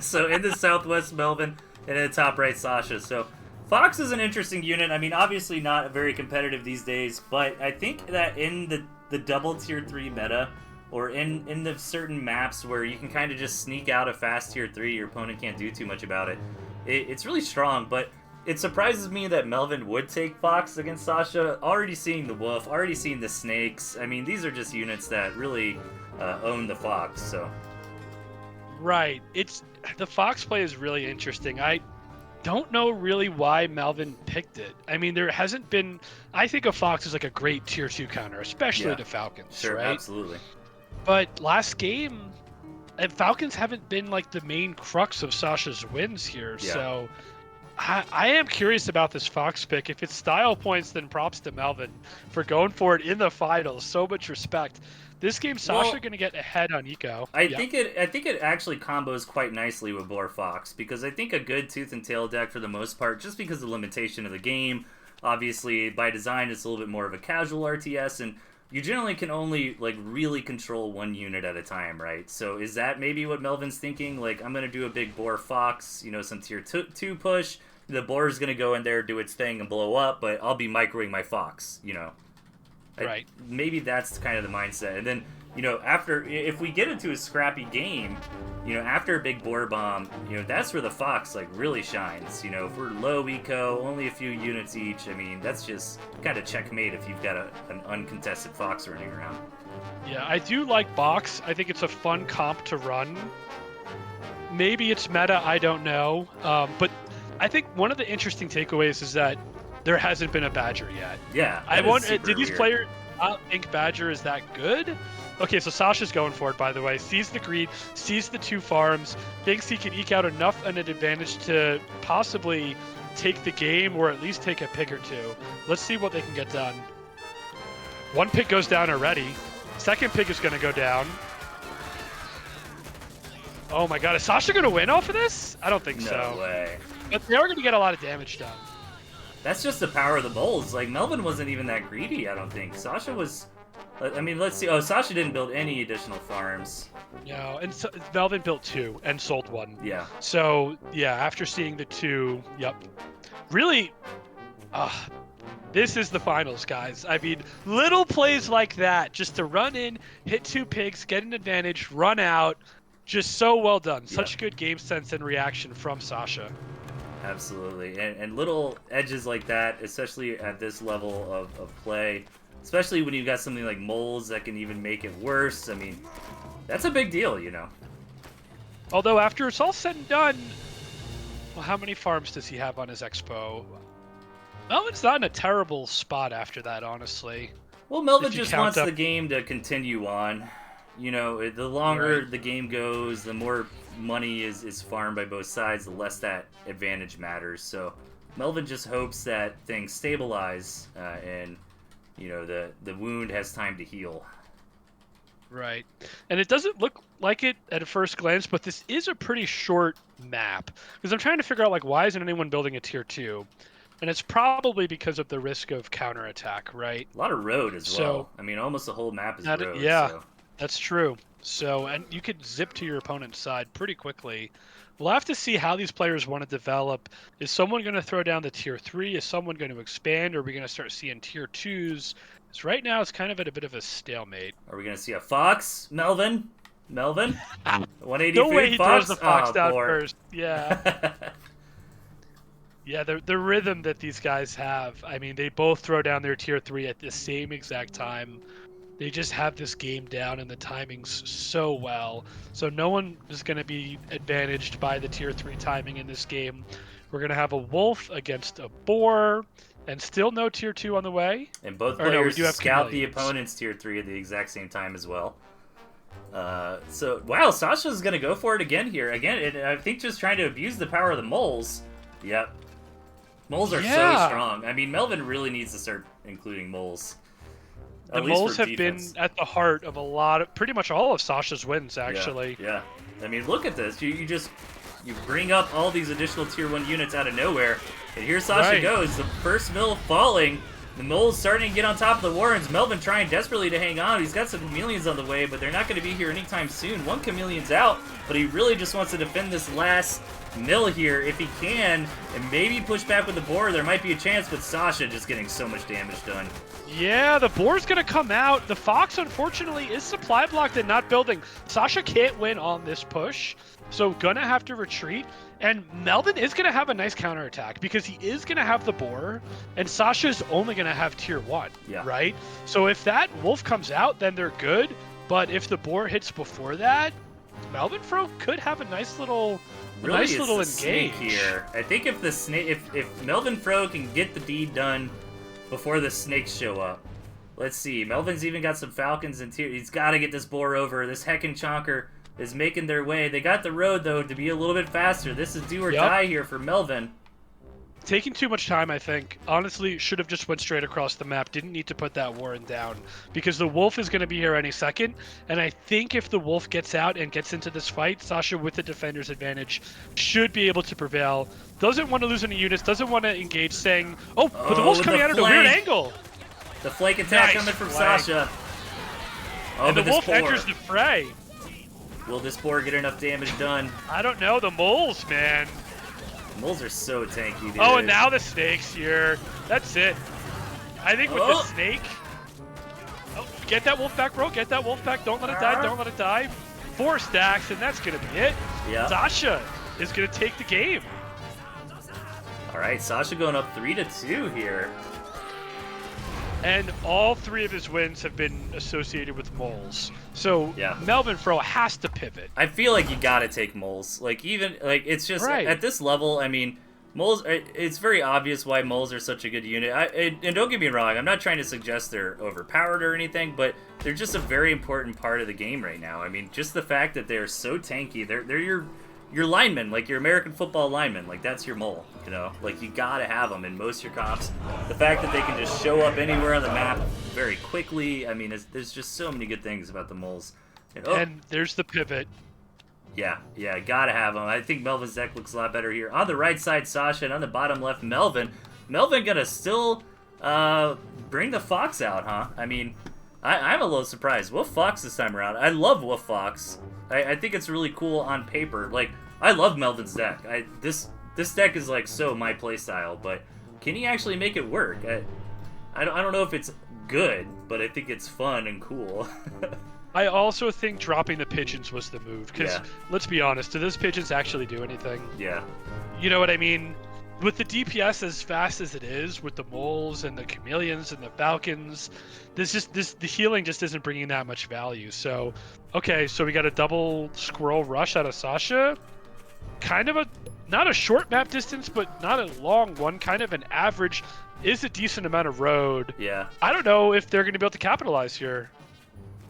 So in the Southwest, Melvin, and in the top right, Sasha. So Fox is an interesting unit. I mean, obviously not very competitive these days, but I think that in the double tier 3 meta, or in the certain maps where you can kind of just sneak out a fast tier 3, your opponent can't do too much about it, it's really strong. But it surprises me that Melvin would take Fox against Sasha. Already seeing the Wolf, already seeing the Snakes. I mean, these are just units that really own the Fox. So, right, the Fox play is really interesting. I don't know really why Melvin picked it. I mean, there hasn't been. I think a Fox is like a great tier 2 counter, especially to Falcons. Sure, right? Absolutely. But last game, Falcons haven't been like the main crux of Sasha's wins here. Yeah. So I am curious about this Fox pick. If it's style points, then props to Melvin for going for it in the finals. So much respect. This game, Sasha going to get ahead on Eco. I think it actually combos quite nicely with Boar Fox, because I think a good Tooth and Tail deck for the most part, just because of the limitation of the game, obviously by design it's a little bit more of a casual RTS, and you generally can only like really control one unit at a time, right? So is that maybe what Melvin's thinking? Like, I'm gonna do a big Boar Fox, some tier 2 push. The Boar is gonna go in there, do its thing, and blow up, but I'll be microing my Fox, Right. Maybe that's kind of the mindset. And then, after, if we get into a scrappy game, after a big Boar Bomb, that's where the Fox, like, really shines. If we're low eco, only a few units each, I mean, that's just kind of checkmate if you've got an uncontested Fox running around. Yeah, I do like Box. I think it's a fun comp to run. Maybe it's meta, I don't know. But I think one of the interesting takeaways is that there hasn't been a Badger yet. Yeah. I wonder, did these players not think Badger is that good? Okay, so Sasha's going for it, by the way. Sees the greed, sees the 2 farms, thinks he can eke out enough an advantage to possibly take the game, or at least take a pick or 2. Let's see what they can get done. 1 pick goes down already. 2nd pick is going to go down. Oh my god, is Sasha going to win off of this? I don't think so. No way. But they are going to get a lot of damage done. That's just the power of the Bulls. Like, Melvin wasn't even that greedy, I don't think. Sasha was... I mean, let's see. Oh, Sasha didn't build any additional farms. No, and so Melvin built 2 and sold 1. Yeah. So, yeah, after seeing the 2, yep. Really, this is the finals, guys. I mean, little plays like that, just to run in, hit 2 pigs, get an advantage, run out. Just so well done. Such good game sense and reaction from Sasha. Absolutely. And little edges like that, especially at this level of play, especially when you've got something like moles that can even make it worse. I mean, that's a big deal, Although after it's all said and done, well, how many farms does he have on his expo? Melvin's not in a terrible spot after that, honestly. Well, Melvin just wants the game to continue on. you know, the longer the game goes, the more money is farmed by both sides, the less that advantage matters. So Melvin just hopes that things stabilize and, you know, the wound has time to heal. Right. And it doesn't look like it at first glance, but this is a pretty short map. Because I'm trying to figure out, like, why isn't anyone building a tier 2? And it's probably because of the risk of counterattack, right? A lot of road as well. I mean, almost the whole map is road. Yeah, so. that's true. So, and you could zip to your opponent's side pretty quickly. We'll have to see how these players want to develop. Is someone going to throw down the tier 3? Is someone going to expand? Or are we going to start seeing tier 2s? Because right now it's kind of at a bit of a stalemate. Are we going to see a fox, Melvin? 180 No way he fox? throws the fox down poor. first. Yeah. Yeah, the rhythm that these guys have. I mean, they both throw down their tier 3 at the same exact time. They just have this game down and the timings so well. So no one is going to be advantaged by the tier 3 timing in this game. We're going to have a wolf against a boar, and still no tier 2 on the way. And both players scout the opponent's tier 3 at the exact same time as well. So, wow, Sasha's going to go for it again here. Again, I think just trying to abuse the power of the moles. Yep. Moles are so strong. I mean, Melvin really needs to start including moles. The moles have been at the heart of pretty much all of Sasha's wins, actually. Yeah. I mean, look at this. You bring up all these additional tier 1 units out of nowhere, and here Sasha goes. The first mill falling. The moles starting to get on top of the Warrens. Melvin trying desperately to hang on. He's got some chameleons on the way, but they're not going to be here anytime soon. One chameleon's out, but he really just wants to defend this last mill here if he can, and maybe push back with the boar. There might be a chance, but Sasha just getting so much damage done. Yeah, the boar's going to come out. The fox, unfortunately, is supply blocked and not building. Sasha can't win on this push, so gonna have to retreat. And Melvin is going to have a nice counterattack because he is going to have the boar, and Sasha's only going to have tier 1, right? So if that wolf comes out, then they're good. But if the boar hits before that, Melvinfro could have a nice little engage here. I think if the snake, if Melvinfro can get the deed done before the snakes show up. Let's see. Melvin's even got some falcons and tier. He's got to get this boar over. This heckin' chonker is making their way. They got the road, though, to be a little bit faster. This is do or die here for Melvin. Taking too much time, I think. Honestly, should have just went straight across the map. Didn't need to put that Warren down. Because the wolf is going to be here any second. And I think if the wolf gets out and gets into this fight, Sasha, with the defender's advantage, should be able to prevail. Doesn't want to lose any units. Doesn't want to engage, saying, but the wolf's coming out at a weird angle. The flank attack coming from Sasha. And the wolf enters the fray. Will this boar get enough damage done? I don't know. The moles, man. The moles are so tanky, dude. Oh, and now the snakes here. That's it. I think with the snake... Oh, get that wolf back, bro. Get that wolf back. Don't let it die. Don't let it die. 4 stacks, and that's going to be it. Yeah. Sasha is going to take the game. All right, Sasha going up 3-2 here. And all 3 of his wins have been associated with moles. So Melvinfro has to pivot. I feel like you got to take moles. It's just at this level, I mean, moles, it's very obvious why moles are such a good unit. And don't get me wrong, I'm not trying to suggest they're overpowered or anything, but they're just a very important part of the game right now. I mean, just the fact that they're so tanky, they're your linemen, like your American football linemen, like that's your mole, you know? Like you gotta have them in most of your comps. The fact that they can just show up anywhere on the map very quickly, I mean, there's just so many good things about the moles. And there's the pivot. Yeah, gotta have them. I think Melvin's deck looks a lot better here. On the right side, Sasha, and on the bottom left, Melvin. Melvin gonna still bring the Fox out, huh? I mean, I'm a little surprised. Wolf Fox this time around. I love Wolf Fox. I think it's really cool on paper. Like, I love Melvin's deck. This deck is like so my playstyle, but can he actually make it work? I don't know if it's good, but I think it's fun and cool. I also think dropping the pigeons was the move, because let's be honest, do those pigeons actually do anything? Yeah. You know what I mean? With the DPS as fast as it is, with the moles and the chameleons and the falcons, the healing just isn't bringing that much value. So, okay, so we got a double squirrel rush out of Sasha. Kind of not a short map distance, but not a long one. Kind of an average, is a decent amount of road. Yeah. I don't know if they're going to be able to capitalize here.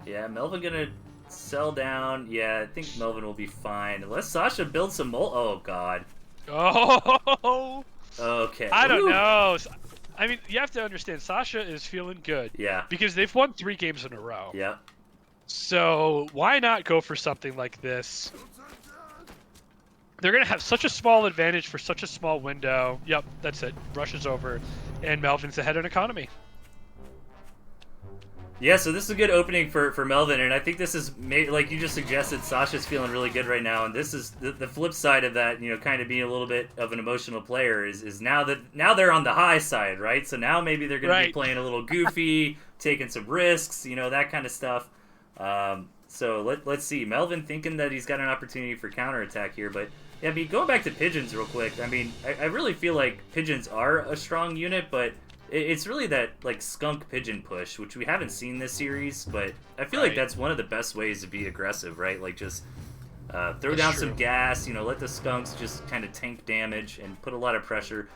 Yeah, Melvin gonna Sell down. Yeah, I think Melvin will be fine. Unless Sasha builds some Oh, God. Oh! Okay. I don't Ooh. know. I mean, you have to understand, Sasha is feeling good. Yeah. Because they've won 3 games in a row. Yeah. So why not go for something like this? They're going to have such a small advantage for such a small window. Yep, that's it. Rush is over. And Melvin's ahead in economy. Yeah, so this is a good opening for Melvin, and I think this is, like you just suggested, Sasha's feeling really good right now, and this is the flip side of that, you know, kind of being a little bit of an emotional player is now they're on the high side, right? So now maybe they're going to be playing a little goofy, taking some risks, you know, that kind of stuff. So let's see. Melvin thinking that he's got an opportunity for counterattack here, but yeah, I mean, going back to Pigeons real quick, I mean, I really feel like Pigeons are a strong unit, but it's really that, like, skunk pigeon push, which we haven't seen this series, but I feel like that's one of the best ways to be aggressive, right? Like, just throw down some gas, you know, let the skunks just kind of tank damage and put a lot of pressure.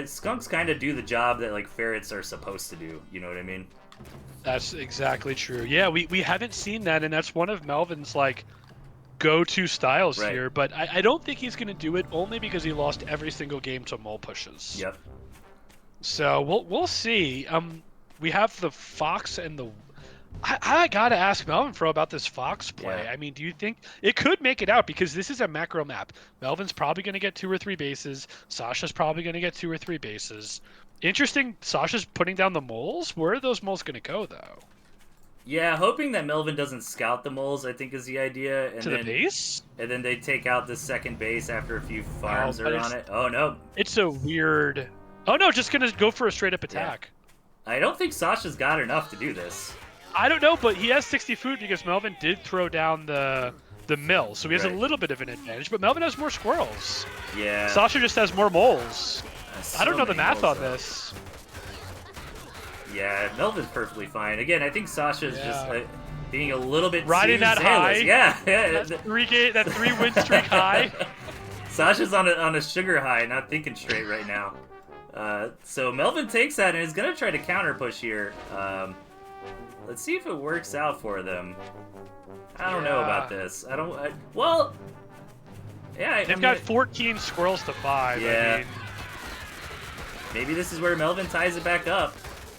Skunks kind of do the job that, like, ferrets are supposed to do, you know what I mean? That's exactly true. Yeah, we haven't seen that, and that's one of Melvin's, like, go-to styles here, but I don't think he's going to do it only because he lost every single game to mole pushes. Yep. So we'll see. We have the Fox and the. I gotta ask Melvinfro about this Fox play. Yeah. I mean, do you think it could make it out? Because this is a macro map. Melvin's probably going to get 2 or 3 bases. Sasha's probably going to get 2 or 3 bases. Interesting. Sasha's putting down the moles. Where are those moles going to go, though? Yeah, hoping that Melvin doesn't scout the moles, I think, is the idea. And to the base? And then they take out the second base after a few farms are on it. Oh, no. It's a weird... Oh, no, just going to go for a straight-up attack. Yeah. I don't think Sasha's got enough to do this. I don't know, but he has 60 food because Melvin did throw down the mill, so he has a little bit of an advantage. But Melvin has more squirrels. Yeah. Sasha just has more moles. So I don't know the math on this. Yeah, Melvin's perfectly fine. Again, I think Sasha's just being a little bit riding too that zealous. high. Yeah, that 3 win streak high. Sasha's on a sugar high, not thinking straight right now. So Melvin takes that and is gonna try to counter push here. Let's see if it works out for them. I don't know about this. Well, yeah. They've got 14 squirrels to 5. Yeah. I mean, maybe this is where Melvin ties it back up.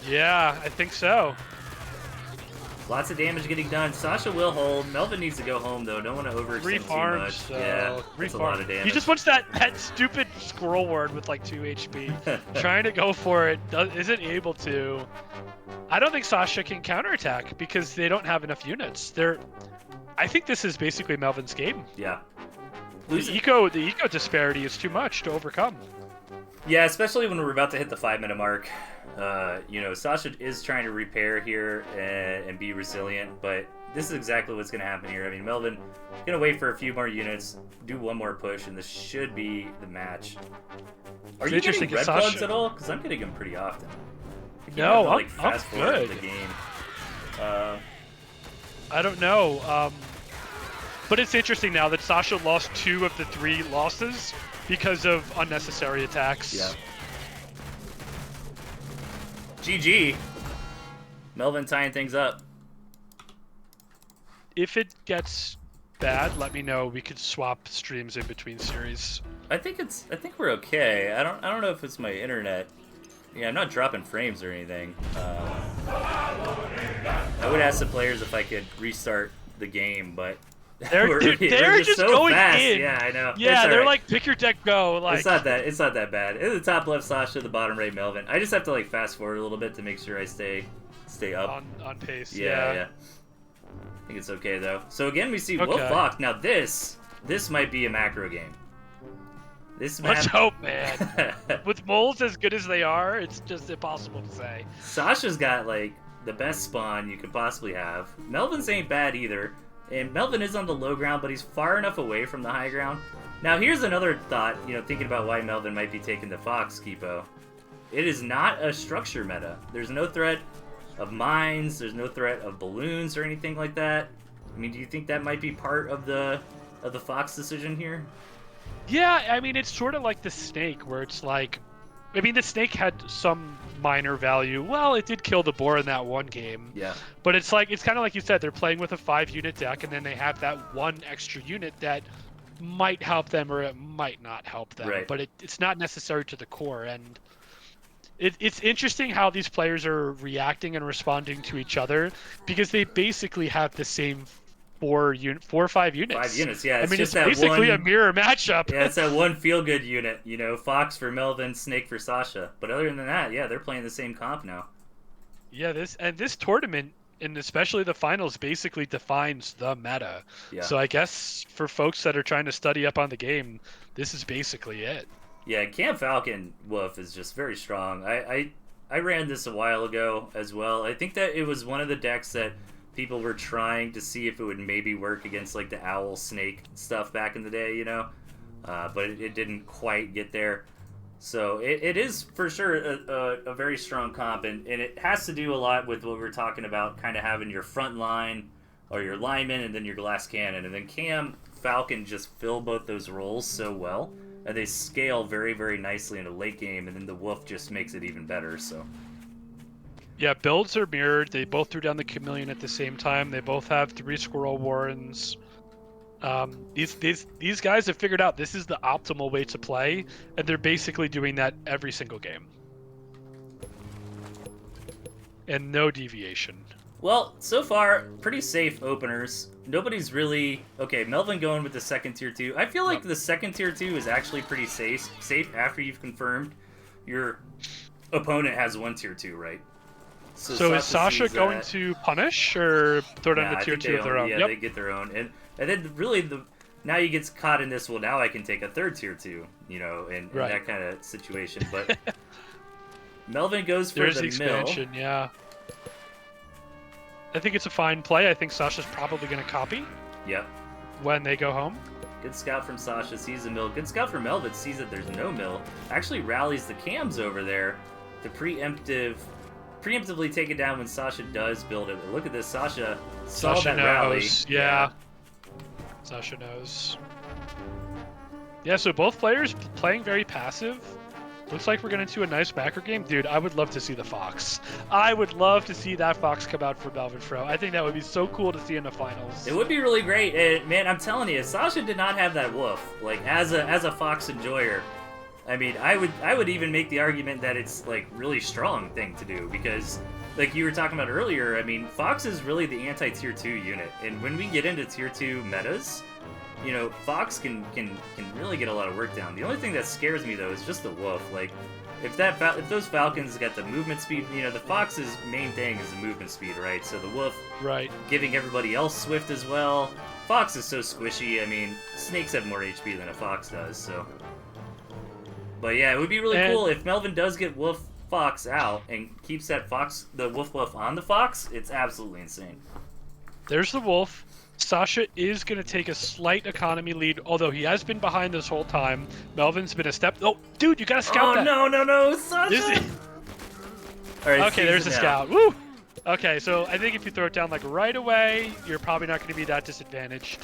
Yeah, I think so. Lots of damage getting done. Sasha will hold. Melvin needs to go home, though. Don't want to overextend too much. So Yeah, that's a lot of damage. He just wants that stupid squirrel word with like 2 HP. Trying to go for it, isn't able to. I don't think Sasha can counterattack because they don't have enough units. I think this is basically Melvin's game. Yeah. The eco disparity is too much to overcome. Yeah, especially when we're about to hit the 5-minute mark. You know, Sasha is trying to repair here and be resilient, but this is exactly what's going to happen here. I mean, Melvin going to wait for a few more units, do one more push, and this should be the match. Are you getting red plugs at all? Because I'm getting them pretty often. No, I'm fast forward the game. I don't know. But it's interesting now that Sasha lost 2 of the 3 losses because of unnecessary attacks. Yeah. GG. Melvin tying things up. If it gets bad, let me know. We could swap streams in between series. I think we're okay. I don't know if it's my internet. Yeah, I'm not dropping frames or anything. I would ask the players if I could restart the game, but they're just so going fast. in. Yeah, I know. Yeah, they're right. like pick your deck, go. Like it's not that bad. In the top left, Sasha, the bottom right, Melvin. I just have to like fast forward a little bit to make sure I stay up on pace. Yeah. I think it's okay though. So again, we see Wolf Fox. Now this might be a macro game. Let's hope, man. With moles as good as they are, it's just impossible to say. Sasha's got like the best spawn you could possibly have. Melvin's ain't bad either. And Melvin is on the low ground, but he's far enough away from the high ground. Now, here's another thought, you know, thinking about why Melvin might be taking the Fox, Kipo. It is not a structure meta. There's no threat of mines, there's no threat of balloons or anything like that. I mean, do you think that might be part of the Fox decision here? Yeah, I mean, it's sort of like the snake, where it's like, I mean, the snake had some minor value. Well, it did kill the boar in that one game. Yeah. But it's kind of like you said, they're playing with a 5-unit deck, and then they have that one extra unit that might help them or it might not help them. Right. But it's not necessary to the core. And it's interesting how these players are reacting and responding to each other, because they basically have the same 4 or 5 units. 5 units, yeah. I mean, just it's basically a mirror matchup. Yeah, it's that one feel-good unit. You know, Fox for Melvin, Snake for Sasha. But other than that, yeah, they're playing the same comp now. Yeah, this tournament, and especially the finals, basically defines the meta. Yeah. So I guess for folks that are trying to study up on the game, this is basically it. Yeah, Camp Falcon Wolf is just very strong. I ran this a while ago as well. I think that it was one of the decks that people were trying to see if it would maybe work against like the Owl Snake stuff back in the day, you know? But it didn't quite get there. So it is for sure a very strong comp, and it has to do a lot with what we were talking about, kind of having your front line or your lineman and then your glass cannon. And then Cam Falcon just fill both those roles so well, and they scale very, very nicely in a late game, and then the Wolf just makes it even better. So yeah, builds are mirrored. They both threw down the Chameleon at the same time. They both have 3 Squirrel Warrens. These guys have figured out this is the optimal way to play, and they're basically doing that every single game. And no deviation. Well, so far, pretty safe openers. Nobody's really... Okay, Melvin going with the second tier 2. I feel like the second tier 2 is actually pretty safe after you've confirmed your opponent has 1 tier 2, right? So is Sasha going to punish or throw down the tier 2 of their own? Yeah, yep. They get their own. And then really, now you get caught in this, well, now I can take a third tier 2, you know, in that kind of situation. But Melvin goes for There's the expansion, mill. Yeah. I think it's a fine play. I think Sasha's probably going to copy. Yep. When they go home. Good scout from Sasha, sees the mill. Good scout from Melvin, sees that there's no mill. Actually rallies the cams over there to preemptively take it down when Sasha does build it. But look at this, Sasha saw that rally. Yeah. Sasha knows. Yeah, so both players playing very passive. Looks like we're getting into a nice backer game. Dude, I would love to see the Fox. I would love to see that Fox come out for Melvinfro. I think that would be so cool to see in the finals. It would be really great. And, man, I'm telling you, Sasha did not have that wolf. Like, as a Fox enjoyer, I mean, I would even make the argument that it's, like, really strong thing to do. Because, like you were talking about earlier, I mean, Fox is really the anti-tier 2 unit. And when we get into tier 2 metas, you know, Fox can really get a lot of work down. The only thing that scares me, though, is just the wolf. Like, if those Falcons got the movement speed, you know, the Fox's main thing is the movement speed, right? So the wolf, right, giving everybody else swift as well. Fox is so squishy. I mean, snakes have more HP than a fox does. So, but yeah, it would be really cool if Melvin does get Wolf Fox out and keeps that the Wolf buff on the Fox. It's absolutely insane. There's the Wolf. Sasha is going to take a slight economy lead, although he has been behind this whole time. Melvin's been a step... Oh, dude, you got to scout that. Oh, no, Sasha! All right, okay, there's the scout. Woo! Okay, so I think if you throw it down like right away, you're probably not going to be that disadvantaged.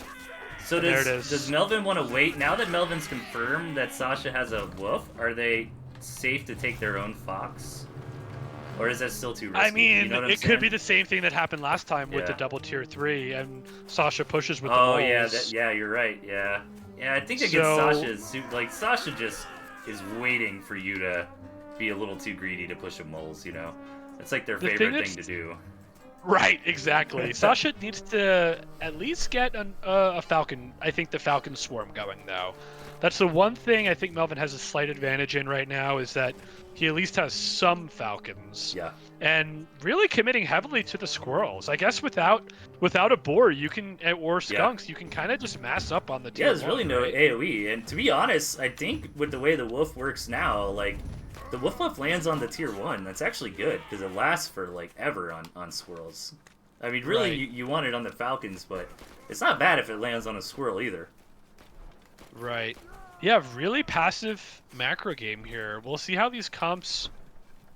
So does Melvin want to wait? Now that Melvin's confirmed that Sasha has a wolf, are they safe to take their own Fox? Or is that still too risky? I mean, you know it could be the same thing that happened last time with the double tier 3, and Sasha pushes with the moles. Yeah, you're right. Yeah, I think against Sasha's like Sasha just is waiting for you to be a little too greedy to push a moles. You know, it's like their favorite thing to do. Right, exactly. Sasha needs to at least get a Falcon. I think the Falcon Swarm going though. That's the one thing I think Melvin has a slight advantage in right now, is that he at least has some Falcons. Yeah. And really committing heavily to the squirrels. I guess without a boar, you can, or skunks, you can kind of just mass up on the tier. Yeah, there's really no AoE. And to be honest, I think with the way the wolf works now, like, the wolf buff lands on the tier 1. That's actually good, because it lasts for, like, ever on squirrels. I mean, really, you want it on the Falcons, but it's not bad if it lands on a squirrel either. Right. Yeah, really passive macro game here. We'll see how these comps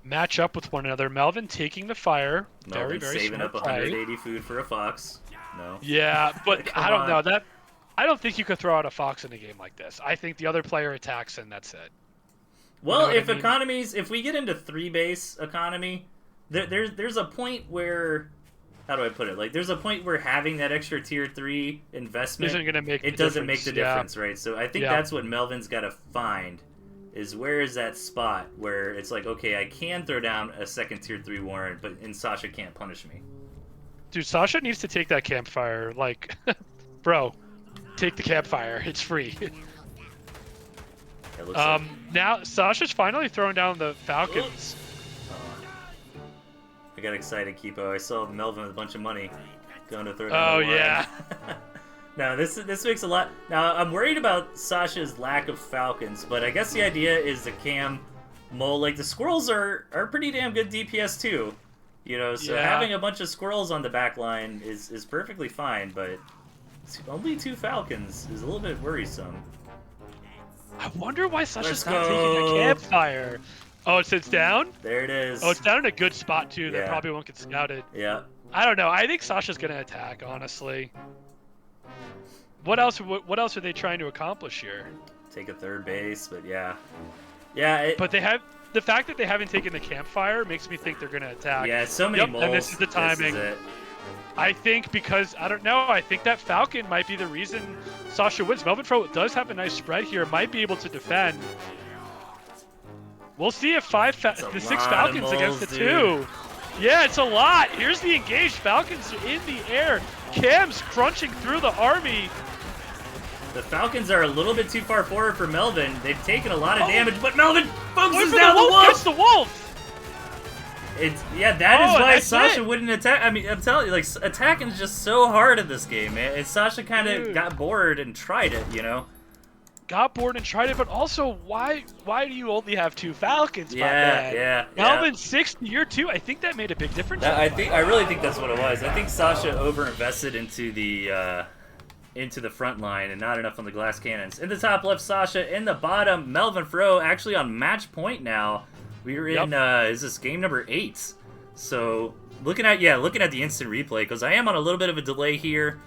match up with one another. Melvin taking the fire. Melvin very saving smart up 180 food for a fox. No. Yeah, but I don't know. I don't think you could throw out a fox in a game like this. I think the other player attacks and that's it. Well, You know if what I mean? economies, if we get into 3-base economy, there's a point where, how do I put it? Like, there's a point where having that extra tier 3 investment Isn't gonna make it the doesn't make the difference, difference, right? So I think Yeah. that's what Melvin's got to find, is where is that spot where it's like, okay, I can throw down a second tier 3 warrant, and Sasha can't punish me. Dude, Sasha needs to take that campfire. Like, bro, take the campfire. It's free. It looks like... Now Sasha's finally throwing down the Falcons. I got excited, Kipo. I saw Melvin with a bunch of money going to throw down Oh the warrant. yeah. No, this makes a lot. Now I'm worried about Sasha's lack of Falcons, but I guess the idea is the cam mole. Like, the squirrels are pretty damn good DPS too, you know. So having a bunch of squirrels on the back line is perfectly fine, but only 2 Falcons is a little bit worrisome. I wonder why Sasha's Let's not taking go. a campfire. Oh, it sits down? There it is. Oh, it's down in a good spot too. That Yeah. probably won't get scouted. Yeah. I don't know. I think Sasha's gonna attack, honestly. What else? What else are they trying to accomplish here? Take a 3rd base, but yeah. Yeah. But they have the fact that they haven't taken the campfire makes me think they're gonna attack. Yeah, so many moles. And this is the timing. This is it. I think because, I don't know, I think that Falcon might be the reason Sasha wins. Melvinfro does have a nice spread here, might be able to defend. We'll see if the 6 Falcons against the 2. Yeah, it's a lot. Here's the engaged Falcons in the air. Cam's crunching through the army. The Falcons are a little bit too far forward for Melvin. They've taken a lot of damage, but Melvin focuses down the wolf! Gets the wolf! That is why that's Sasha it. wouldn't attack. I mean, I'm telling you, like, attacking is just so hard in this game, man. And Sasha kind of got bored and tried it, you know? Got bored and tried it, but also, why do you only have 2 Falcons, my man? Yeah. Melvin 6 to year 2, I think that made a big difference. I really think that's what it was. I think Sasha overinvested into the front line and not enough on the glass cannons. In the top left, Sasha. In the bottom, Melvinfro, actually on match point now. We are in, is this game number 8? So, looking at the instant replay, because I am on a little bit of a delay here.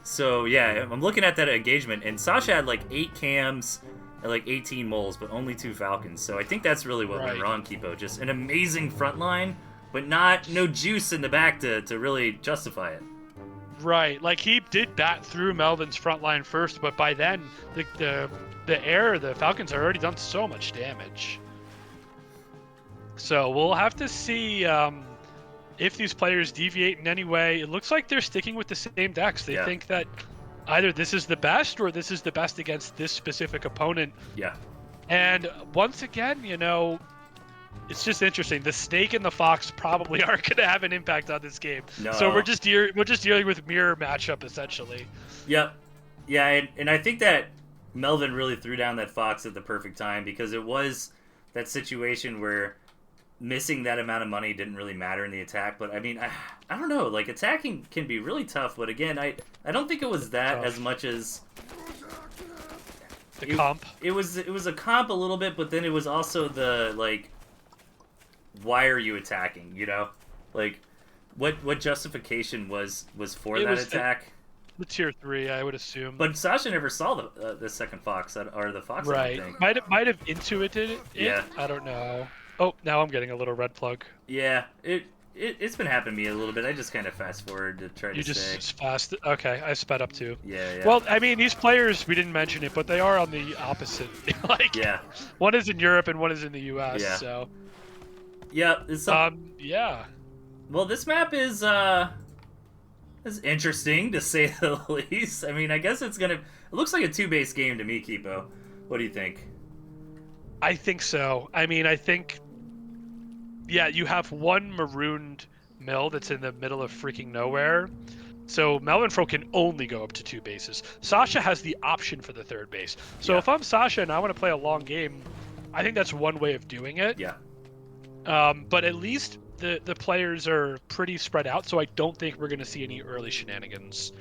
So, yeah, I'm looking at that engagement, and Sasha had like 8 cams and like 18 moles, but only 2 Falcons. So I think that's really what went wrong, Kipo. Just an amazing front line, but no juice in the back to really justify it. Right, like he did bat through Melvin's front line first, but by then, the Falcons have already done so much damage. So we'll have to see if these players deviate in any way. It looks like they're sticking with the same decks. They think that either this is the best or this is the best against this specific opponent. Yeah. And once again, you know, it's just interesting. The snake and the fox probably aren't going to have an impact on this game. No. So we're just dealing with mirror matchup essentially. Yep. Yeah, and I think that Melvin really threw down that fox at the perfect time, because it was that situation where missing that amount of money didn't really matter in the attack. But I mean, I don't know. Like, attacking can be really tough. But again, I don't think it was that as much as the comp. It was a comp a little bit, but then it was also the, like, why are you attacking? You know, like, what justification was for that attack? The tier 3, I would assume. But Sasha never saw the second fox or the fox. Right. I think. Might have intuited it. Yeah. I don't know. Oh, now I'm getting a little red plug. Yeah. It's been happening to me a little bit. I just kind of fast forward to try to stay. You just fast. Okay, I sped up too. Yeah. Well, I mean, these players, we didn't mention it, but they are on the opposite. Like, one is in Europe and one is in the U.S. Yeah. So. Yeah. Yeah. Well, this map is interesting, to say the least. I mean, I guess it looks like a 2-base game to me, Kipo. What do you think? I think so. I mean, I think, yeah, you have one marooned mill that's in the middle of freaking nowhere. So Melvinfro can only go up to 2 bases. Sasha has the option for the 3rd base. So if I'm Sasha and I want to play a long game, I think that's one way of doing it. Yeah. But at least the players are pretty spread out, so I don't think we're going to see any early shenanigans.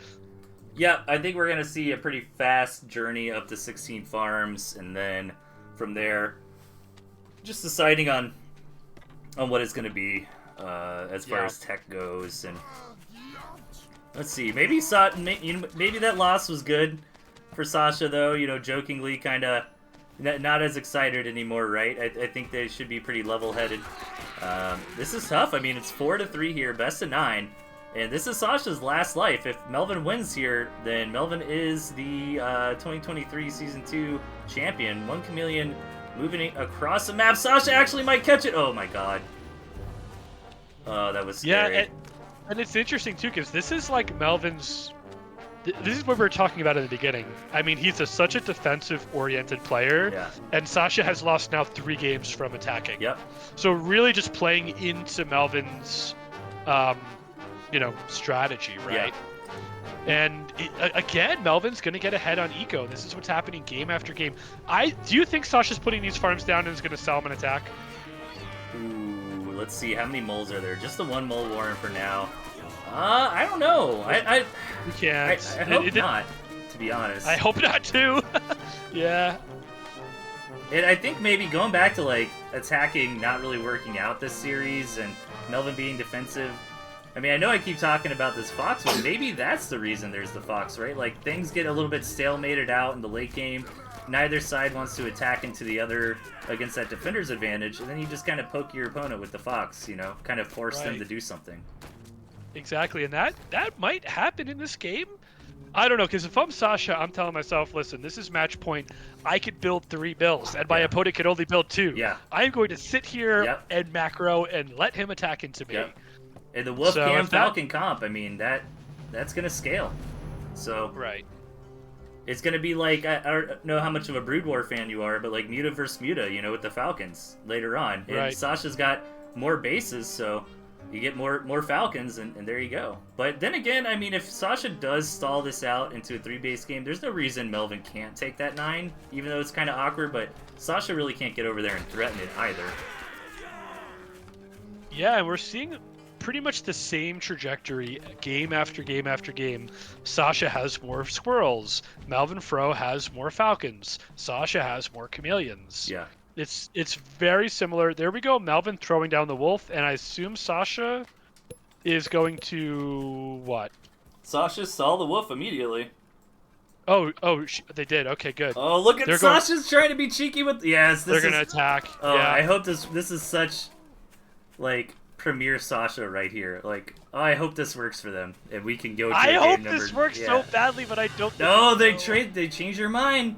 Yeah, I think we're going to see a pretty fast journey up to 16 farms, and then from there, just deciding on what it's going to be as far as tech goes. And let's see, maybe that loss was good for Sasha, though. You know, jokingly kind of not as excited anymore, right? I think they should be pretty level-headed. This is tough. I mean, it's 4-3 here, best of 9. And this is Sasha's last life. If Melvin wins here, then Melvin is the 2023 Season 2 champion. One Chameleon moving across the map. Sasha actually might catch it. Oh my god. Oh, that was scary. Yeah, and it's interesting, too, because this is like Melvin's... This is what we were talking about in the beginning. I mean, he's such a defensive-oriented player, and Sasha has lost now 3 games from attacking. Yep. So really just playing into Melvin's, strategy, right? Yeah. And again, Melvin's going to get ahead on eco. This is what's happening game after game. Do you think Sasha's putting these farms down and is going to sell them an attack? Ooh, let's see. How many moles are there? Just the 1 mole Warren for now. I don't know. You can't. I hope not, to be honest. I hope not, too. Yeah. And I think maybe going back to, like, attacking not really working out this series and Melvin being defensive. I mean, I know I keep talking about this Fox, but maybe that's the reason there's the Fox, right? Like, things get a little bit stalemated out in the late game. Neither side wants to attack into the other against that defender's advantage, and then you just kind of poke your opponent with the Fox, kind of force them to do something. Exactly, and that might happen in this game. I don't know, because if I'm Sasha, I'm telling myself, listen, this is match point. I could build 3 builds, and my opponent could only build 2. Yeah. I'm going to sit here and macro and let him attack into me. Yep. And the Wolf Cam Falcon comp, I mean, that's going to scale. So right. It's going to be like, I don't know how much of a Brood War fan you are, but like Muta versus Muta, with the Falcons later on. And Sasha's got more bases, so... You get more Falcons, and there you go. But then again, I mean, if Sasha does stall this out into a 3-base game, there's no reason Melvin can't take that 9, even though it's kind of awkward, but Sasha really can't get over there and threaten it either. Yeah, and we're seeing pretty much the same trajectory game after game after game. Sasha has more Squirrels. Melvinfro has more Falcons. Sasha has more Chameleons. Yeah. It's very similar. There we go. Melvin throwing down the Wolf, and I assume Sasha is going to what? Sasha saw the Wolf immediately. Oh, they did. Okay, good. Oh, look at Sasha's trying to be cheeky with. Yes, they're gonna attack. Oh, yeah. I hope this is such like premier Sasha right here. Like, I hope this works for them, and we can go. To I hope this works so badly, but I don't. No, they change your mind.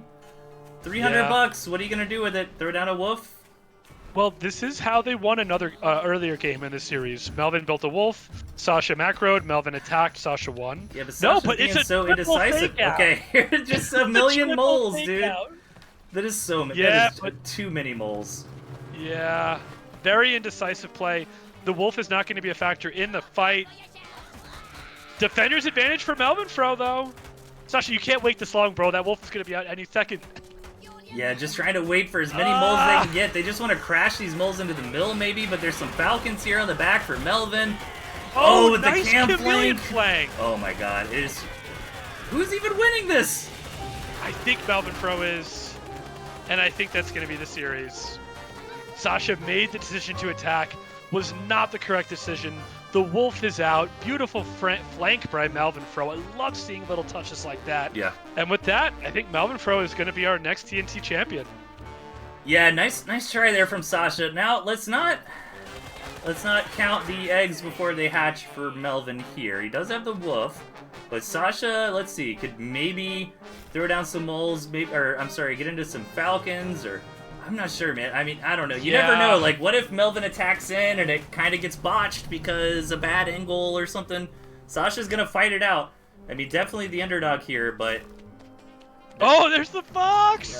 $300. What are you gonna do with it? Throw down a Wolf? Well, this is how they won another earlier game in this series. Melvin built a Wolf. Sasha macroed. Melvin attacked. Sasha won. Yeah, but it's a so indecisive. Okay, here's just a million moles, dude. That is so many. Yeah, that is too many moles. Yeah, very indecisive play. The Wolf is not going to be a factor in the fight. Defender's advantage for Melvinfro, though. Sasha, you can't wait this long, bro. That Wolf is going to be out any second. Yeah, just trying to wait for as many moles they can get. They just want to crash these moles into the middle, maybe, but there's some Falcons here on the back for Melvin. Oh, nice the cam flank. Oh my god, it is... Who's even winning this? I think Melvinfro is, and I think that's going to be the series. Sasha made the decision to attack, was not the correct decision. The Wolf is out. Beautiful flank by Melvinfro. I love seeing little touches like that. Yeah. And with that, I think Melvinfro is going to be our next TNT champion. Yeah, nice try there from Sasha. Now, let's not count the eggs before they hatch for Melvin here. He does have the Wolf, but Sasha, let's see, could maybe throw down some moles, get into some Falcons, or... I'm not sure, man. I mean, I don't know. You never know. Like, what if Melvin attacks in and it kind of gets botched because a bad angle or something? Sasha's going to fight it out. I mean, definitely the underdog here, but... Oh, there's the Fox!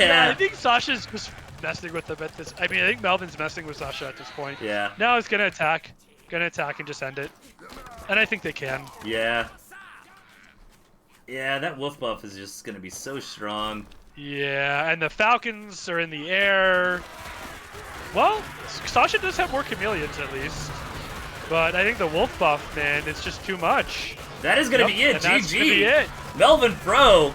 Yeah, I think Sasha's just messing with them at this... I mean, I think Melvin's messing with Sasha at this point. Yeah. Now he's going to attack. And just end it. And I think they can. Yeah. Yeah, that Wolf buff is just going to be so strong. Yeah, and the Falcons are in the air. Well, Sasha does have more Chameleons at least. But I think the Wolf buff, man, it's just too much. That is going to be it. GG. That's gonna be it. Melvinfro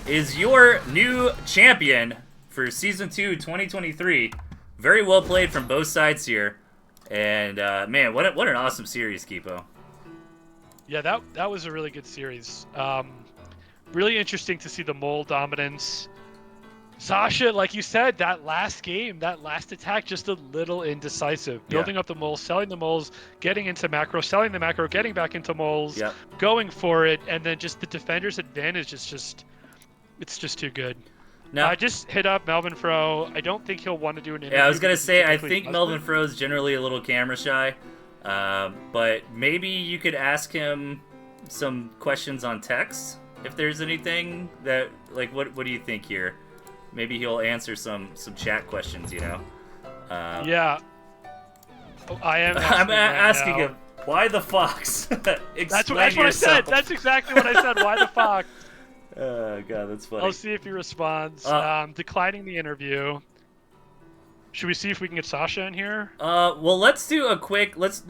is your new champion for Season 2 2023. Very well played from both sides here. And, man, what an awesome series, Kipo. Yeah, that was a really good series. Really interesting to see the mole dominance. Sasha, like you said, that last game, that last attack, just a little indecisive. Building up the moles, selling the moles, getting into macro, selling the macro, getting back into moles, Yep. going for it, and then just the defender's advantage is just, it's just too good. Now, I just hit up Melvinfro. I don't think he'll want to do an interview. yeah, I was gonna because he say I typically think doesn't. Melvinfro is generally a little camera shy, but maybe you could ask him some questions on text if there's anything that like what do you think here? Maybe he'll answer some chat questions, you know. Yeah. Oh, I am. I'm asking now. him why the fox. That's what I said. That's exactly what I said. Why the fox? Oh god, that's funny. I'll see if he responds. Declining the interview. Should we see if we can get Sasha in here? Well, let's do a quick. Let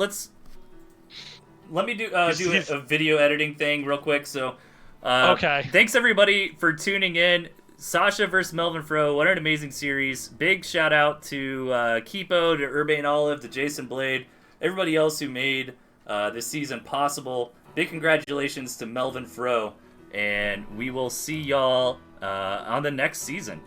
me do a video editing thing real quick. So, okay. Thanks everybody for tuning in. Sasha versus Melvinfro, what an amazing series. Big shout out to Kipo, to Urbane Olive, to Jason Blade, everybody else who made this season possible. Big congratulations to Melvinfro, and we will see y'all on the next season.